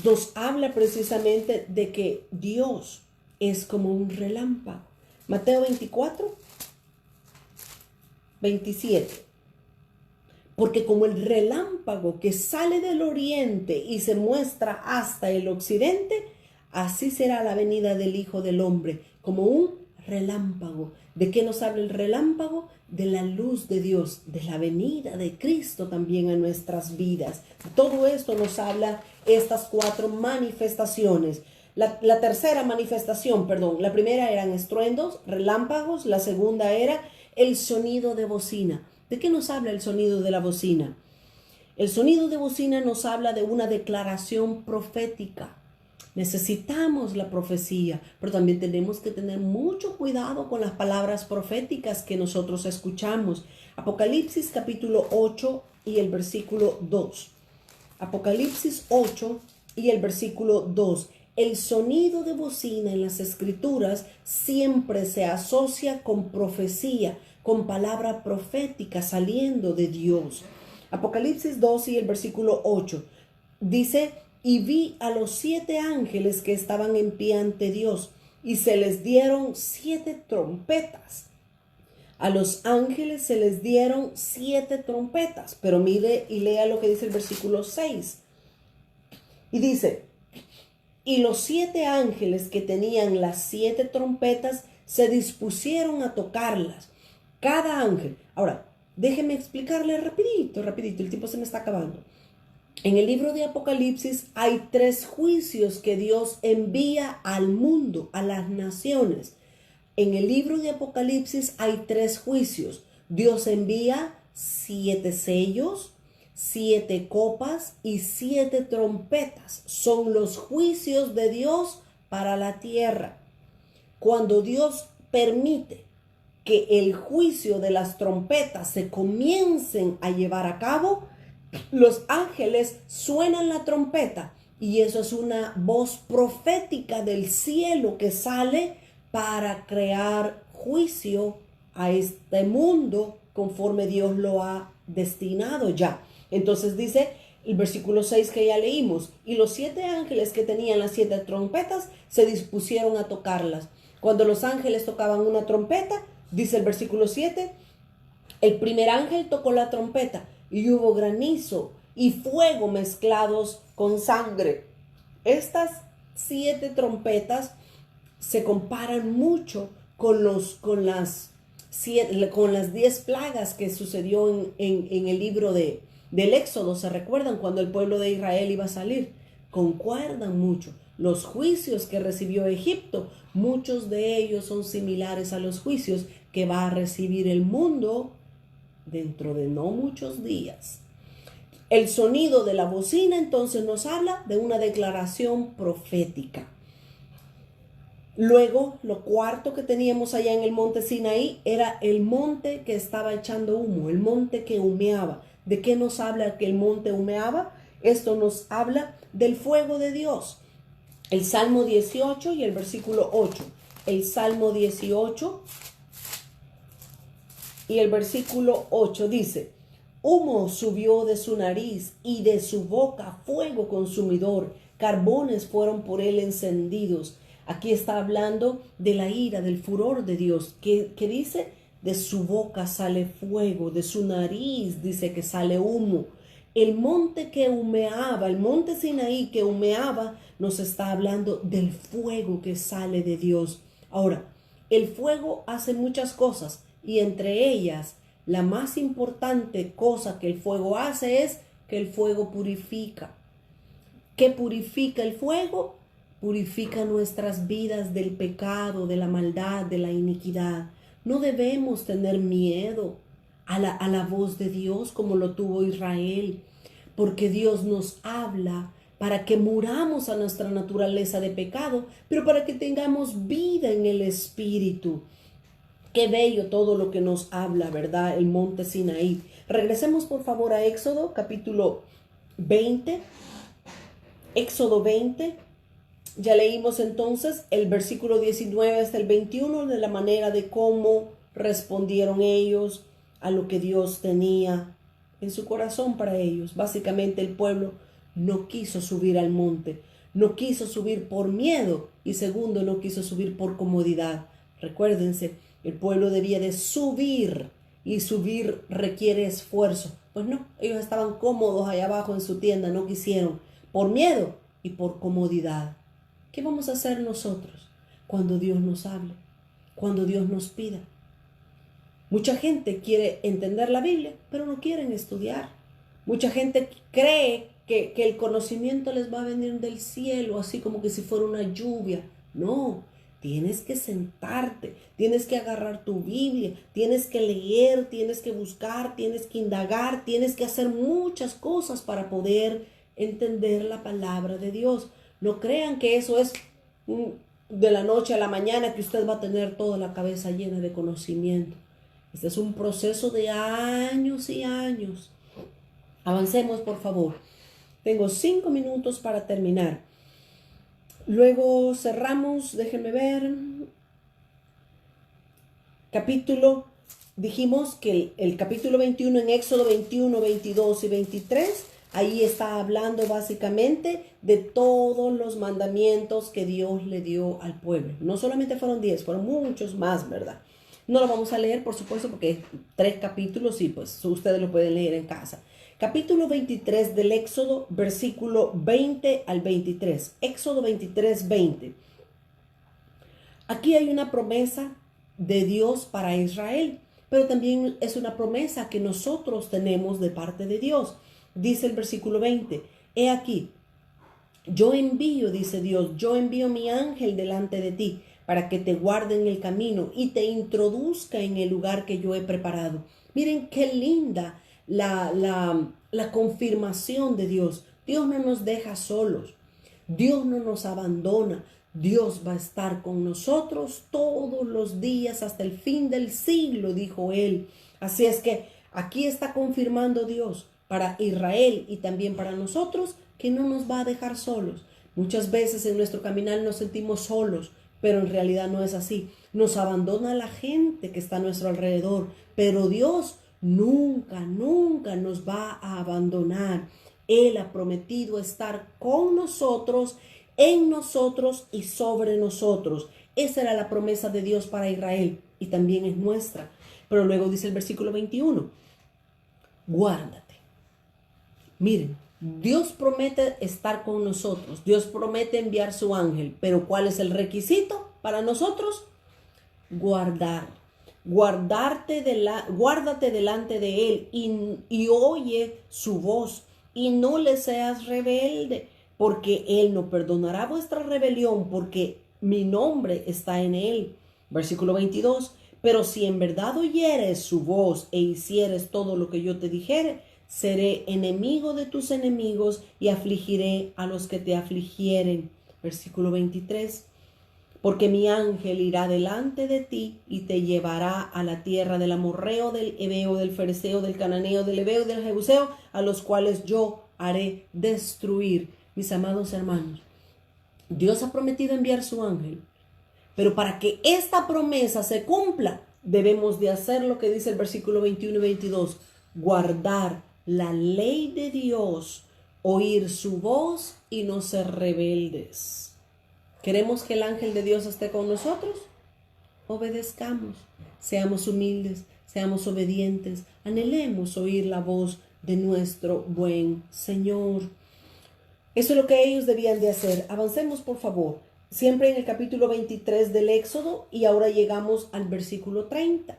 nos habla precisamente de que Dios es como un relámpago. Mateo 24, 27. Porque como el relámpago que sale del oriente y se muestra hasta el occidente, así será la venida del Hijo del Hombre, como un relámpago. ¿De qué nos habla el relámpago? De la luz de Dios, de la venida de Cristo también a nuestras vidas. Todo esto nos habla estas 4 manifestaciones. La tercera manifestación, la primera eran estruendos, relámpagos, la segunda era el sonido de bocina. ¿De qué nos habla el sonido de la bocina? El sonido de bocina nos habla de una declaración profética. Necesitamos la profecía, pero también tenemos que tener mucho cuidado con las palabras proféticas que nosotros escuchamos. Apocalipsis capítulo 8 y el versículo 2. Apocalipsis 8 y el versículo 2. El sonido de bocina en las escrituras siempre se asocia con profecía, con palabra profética saliendo de Dios. Apocalipsis 2 y el versículo 8 dice: y vi a los 7 ángeles que estaban en pie ante Dios, y se les dieron 7 trompetas. A los ángeles se les dieron 7 trompetas. Pero mire y lea lo que dice el versículo 6. Y dice: y los 7 ángeles que tenían las 7 trompetas se dispusieron a tocarlas. Cada ángel. Ahora, déjeme explicarle rapidito, el tiempo se me está acabando. En el libro de Apocalipsis hay 3 juicios que Dios envía al mundo, a las naciones. En el libro de Apocalipsis hay 3 juicios. Dios envía 7 sellos, 7 copas y 7 trompetas. Son los juicios de Dios para la tierra. Cuando Dios permite que el juicio de las trompetas se comiencen a llevar a cabo, los ángeles suenan la trompeta y eso es una voz profética del cielo que sale para crear juicio a este mundo conforme Dios lo ha destinado ya. Entonces dice el versículo 6 que ya leímos, y los 7 ángeles que tenían las 7 trompetas se dispusieron a tocarlas. Cuando los ángeles tocaban una trompeta, dice el versículo 7, el primer ángel tocó la trompeta y hubo granizo y fuego mezclados con sangre. Estas 7 trompetas se comparan mucho con las 10 plagas que sucedió en el libro del Éxodo. ¿Se recuerdan cuando el pueblo de Israel iba a salir? Concuerdan mucho. Los juicios que recibió Egipto, muchos de ellos son similares a los juicios que va a recibir el mundo dentro de no muchos días. El sonido de la bocina entonces nos habla de una declaración profética. Luego, lo cuarto que teníamos allá en el monte Sinaí era el monte que estaba echando humo, el monte que humeaba. ¿De qué nos habla que el monte humeaba? Esto nos habla del fuego de Dios. El Salmo 18 y el versículo 8. El Salmo 18 y el versículo 8 dice: humo subió de su nariz y de su boca fuego consumidor, carbones fueron por él encendidos. Aquí está hablando de la ira, del furor de Dios, que dice, de su boca sale fuego, de su nariz dice que sale humo. El monte que humeaba, el monte Sinaí que humeaba, nos está hablando del fuego que sale de Dios. Ahora, el fuego hace muchas cosas y entre ellas, la más importante cosa que el fuego hace es que el fuego purifica. ¿Qué purifica el fuego? Purifica nuestras vidas del pecado, de la maldad, de la iniquidad. No debemos tener miedo a la voz de Dios como lo tuvo Israel, porque Dios nos habla para que muramos a nuestra naturaleza de pecado, pero para que tengamos vida en el Espíritu. Qué bello todo lo que nos habla, ¿verdad? El monte Sinaí. Regresemos por favor a Éxodo capítulo 20. Éxodo 20. Ya leímos entonces el versículo 19 hasta el 21 de la manera de cómo respondieron ellos a lo que Dios tenía en su corazón para ellos. Básicamente el pueblo no quiso subir al monte, no quiso subir por miedo y segundo, no quiso subir por comodidad. Recuérdense, el pueblo debía de subir y subir requiere esfuerzo. Pues no, ellos estaban cómodos allá abajo en su tienda, no quisieron, por miedo y por comodidad. ¿Qué vamos a hacer nosotros cuando Dios nos hable, cuando Dios nos pida? Mucha gente quiere entender la Biblia, pero no quieren estudiar. Mucha gente cree que el conocimiento les va a venir del cielo, así como que si fuera una lluvia. No, tienes que sentarte, tienes que agarrar tu Biblia, tienes que leer, tienes que buscar, tienes que indagar, tienes que hacer muchas cosas para poder entender la palabra de Dios. No crean que eso es de la noche a la mañana que usted va a tener toda la cabeza llena de conocimiento. Este es un proceso de años y años. Avancemos, por favor. Tengo 5 minutos para terminar. Luego cerramos, déjenme ver. Dijimos que el capítulo 21 en Éxodo 21, 22 y 23, ahí está hablando básicamente de todos los mandamientos que Dios le dio al pueblo. No solamente fueron 10, fueron muchos más, ¿verdad? No lo vamos a leer, por supuesto, porque es 3 capítulos y pues ustedes lo pueden leer en casa. Capítulo 23 del Éxodo, versículo 20 al 23. Éxodo 23, 20. Aquí hay una promesa de Dios para Israel, pero también es una promesa que nosotros tenemos de parte de Dios. Dice el versículo 20, he aquí, yo envío, dice Dios, yo envío mi ángel delante de ti para que te guarde en el camino y te introduzca en el lugar que yo he preparado. Miren qué linda la confirmación de Dios. Dios no nos deja solos. Dios no nos abandona. Dios va a estar con nosotros todos los días hasta el fin del siglo, dijo él. Así es que aquí está confirmando Dios para Israel y también para nosotros que no nos va a dejar solos. Muchas veces en nuestro caminar nos sentimos solos, pero en realidad no es así. Nos abandona la gente que está a nuestro alrededor, pero Dios nunca, nunca nos va a abandonar. Él ha prometido estar con nosotros, en nosotros y sobre nosotros. Esa era la promesa de Dios para Israel y también es nuestra. Pero luego dice el versículo 21, guárdate. Miren, Dios promete estar con nosotros. Dios promete enviar su ángel. Pero ¿cuál es el requisito para nosotros? Guardar. Guárdate delante de él y oye su voz y no le seas rebelde, porque él no perdonará vuestra rebelión, porque mi nombre está en él. Versículo 22, pero si en verdad oyeres su voz e hicieres todo lo que yo te dijere, seré enemigo de tus enemigos y afligiré a los que te afligieren. Versículo 23, porque mi ángel irá delante de ti y te llevará a la tierra del amorreo, del heveo, del fereceo, del cananeo, del heveo y del jebuseo, a los cuales yo haré destruir. Mis amados hermanos, Dios ha prometido enviar su ángel, pero para que esta promesa se cumpla, debemos de hacer lo que dice el versículo 21 y 22, guardar la ley de Dios, oír su voz y no ser rebeldes. ¿Queremos que el ángel de Dios esté con nosotros? Obedezcamos, seamos humildes, seamos obedientes, anhelemos oír la voz de nuestro buen Señor. Eso es lo que ellos debían de hacer. Avancemos, por favor. Siempre en el capítulo 23 del Éxodo y ahora llegamos al versículo 30.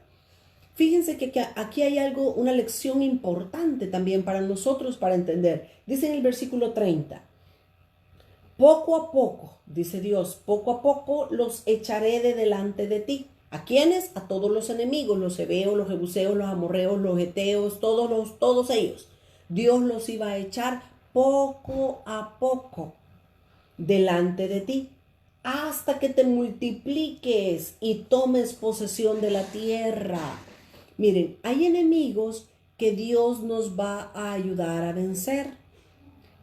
Fíjense que aquí hay algo, una lección importante también para nosotros para entender. Dice en el versículo 30, poco a poco, dice Dios, poco a poco los echaré de delante de ti. ¿A quiénes? A todos los enemigos, los heveos, los jebuseos, los amorreos, los heteos, todos ellos. Dios los iba a echar poco a poco delante de ti, hasta que te multipliques y tomes posesión de la tierra. Miren, hay enemigos que Dios nos va a ayudar a vencer,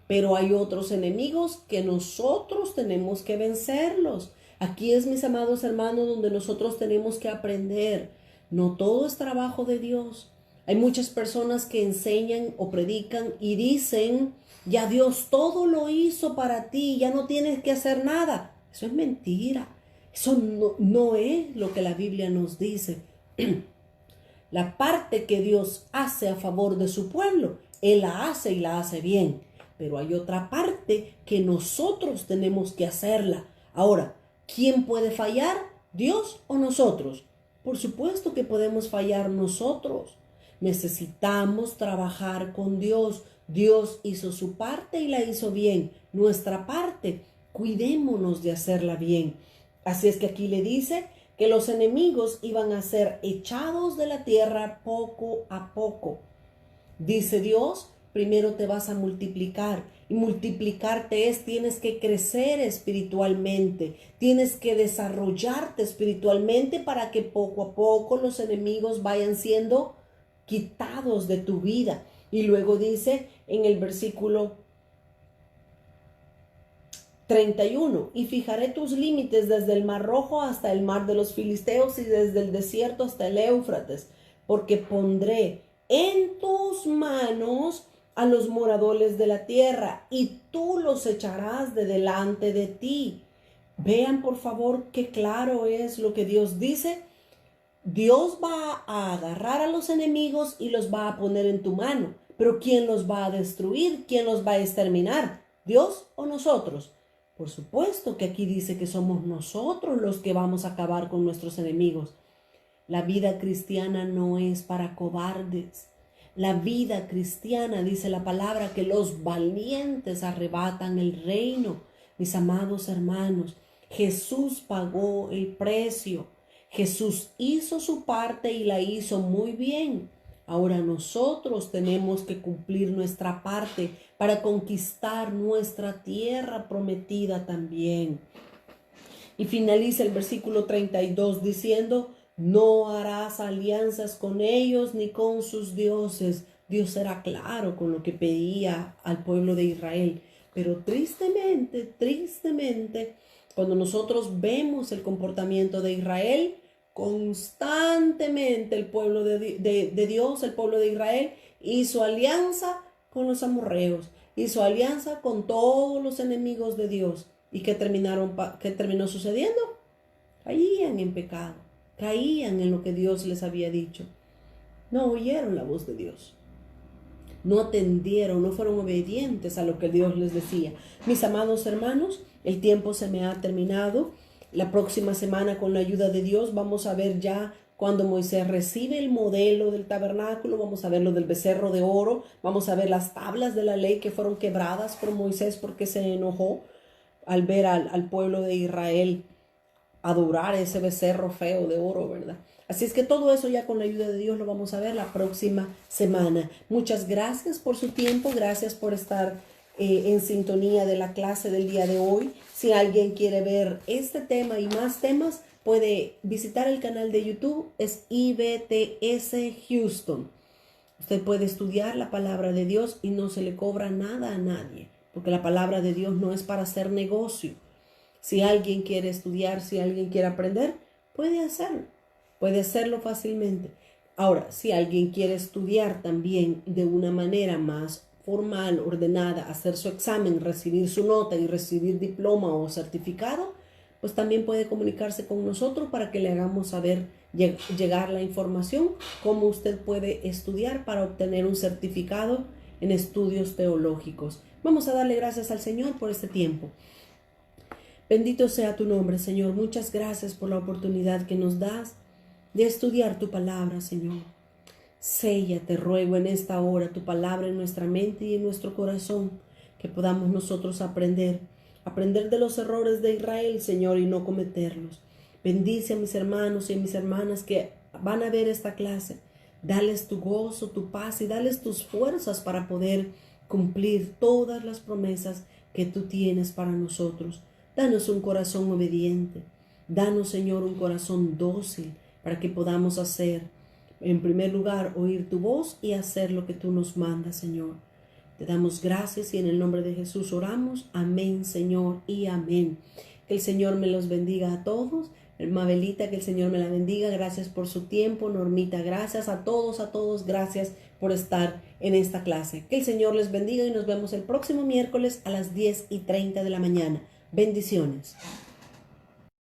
pero hay otros enemigos que nosotros tenemos que vencerlos. Aquí es, mis amados hermanos, donde nosotros tenemos que aprender. No todo es trabajo de Dios. Hay muchas personas que enseñan o predican y dicen, ya Dios todo lo hizo para ti, ya no tienes que hacer nada. Eso es mentira. Eso no es lo que la Biblia nos dice. La parte que Dios hace a favor de su pueblo, Él la hace y la hace bien. Pero hay otra parte que nosotros tenemos que hacerla. Ahora, ¿quién puede fallar? ¿Dios o nosotros? Por supuesto que podemos fallar nosotros. Necesitamos trabajar con Dios. Dios hizo su parte y la hizo bien. Nuestra parte, cuidémonos de hacerla bien. Así es que aquí le dice que los enemigos iban a ser echados de la tierra poco a poco. Dice Dios, primero te vas a multiplicar. Y multiplicarte tienes que crecer espiritualmente. Tienes que desarrollarte espiritualmente para que poco a poco los enemigos vayan siendo quitados de tu vida. Y luego dice en el versículo 31, y fijaré tus límites desde el mar Rojo hasta el mar de los Filisteos y desde el desierto hasta el Éufrates, porque pondré en tus manos a los moradores de la tierra y tú los echarás de delante de ti. Vean por favor qué claro es lo que Dios dice. Dios va a agarrar a los enemigos y los va a poner en tu mano. Pero ¿quién los va a destruir? ¿Quién los va a exterminar? ¿Dios o nosotros? Por supuesto que aquí dice que somos nosotros los que vamos a acabar con nuestros enemigos. La vida cristiana no es para cobardes. La vida cristiana, dice la palabra, que los valientes arrebatan el reino. Mis amados hermanos, Jesús pagó el precio. Jesús hizo su parte y la hizo muy bien. Ahora nosotros tenemos que cumplir nuestra parte para conquistar nuestra tierra prometida también. Y finaliza el versículo 32 diciendo: no harás alianzas con ellos ni con sus dioses. Dios era claro con lo que pedía al pueblo de Israel. Pero tristemente, cuando nosotros vemos el comportamiento de Israel, constantemente el pueblo de Dios, el pueblo de Israel, hizo alianza con los amorreos, hizo alianza con todos los enemigos de Dios. ¿Y qué terminó sucediendo? Caían en pecado, caían en lo que Dios les había dicho. No oyeron la voz de Dios. No atendieron, no fueron obedientes a lo que Dios les decía. Mis amados hermanos, el tiempo se me ha terminado. La próxima semana, con la ayuda de Dios, vamos a ver ya cuando Moisés recibe el modelo del tabernáculo, vamos a ver lo del becerro de oro, vamos a ver las tablas de la ley que fueron quebradas por Moisés porque se enojó al ver al pueblo de Israel adorar ese becerro feo de oro, ¿verdad? Así es que todo eso ya con la ayuda de Dios lo vamos a ver la próxima semana. Muchas gracias por su tiempo, gracias por estar en sintonía de la clase del día de hoy. Si alguien quiere ver este tema y más temas, puede visitar el canal de YouTube, es IBTS Houston. Usted puede estudiar la palabra de Dios y no se le cobra nada a nadie, porque la palabra de Dios no es para hacer negocio. Si alguien quiere estudiar, si alguien quiere aprender, puede hacerlo fácilmente. Ahora, si alguien quiere estudiar también de una manera más formal, ordenada, hacer su examen, recibir su nota y recibir diploma o certificado, pues también puede comunicarse con nosotros para que le hagamos saber, llegar la información, cómo usted puede estudiar para obtener un certificado en estudios teológicos. Vamos a darle gracias al Señor por este tiempo. Bendito sea tu nombre, Señor. Muchas gracias por la oportunidad que nos das de estudiar tu palabra, Señor. Sella, te ruego en esta hora, tu palabra en nuestra mente y en nuestro corazón, que podamos nosotros aprender de los errores de Israel, Señor, y no cometerlos. Bendice a mis hermanos y a mis hermanas que van a ver esta clase. Dales tu gozo, tu paz y dales tus fuerzas para poder cumplir todas las promesas que tú tienes para nosotros. Danos un corazón obediente. Danos, Señor, un corazón dócil para que podamos hacer, en primer lugar, oír tu voz y hacer lo que tú nos mandas, Señor. Te damos gracias y en el nombre de Jesús oramos. Amén, Señor, y amén. Que el Señor me los bendiga a todos. Mabelita, que el Señor me la bendiga. Gracias por su tiempo. Normita, gracias a todos, gracias por estar en esta clase. Que el Señor les bendiga y nos vemos el próximo miércoles a las 10:30 de la mañana. Bendiciones.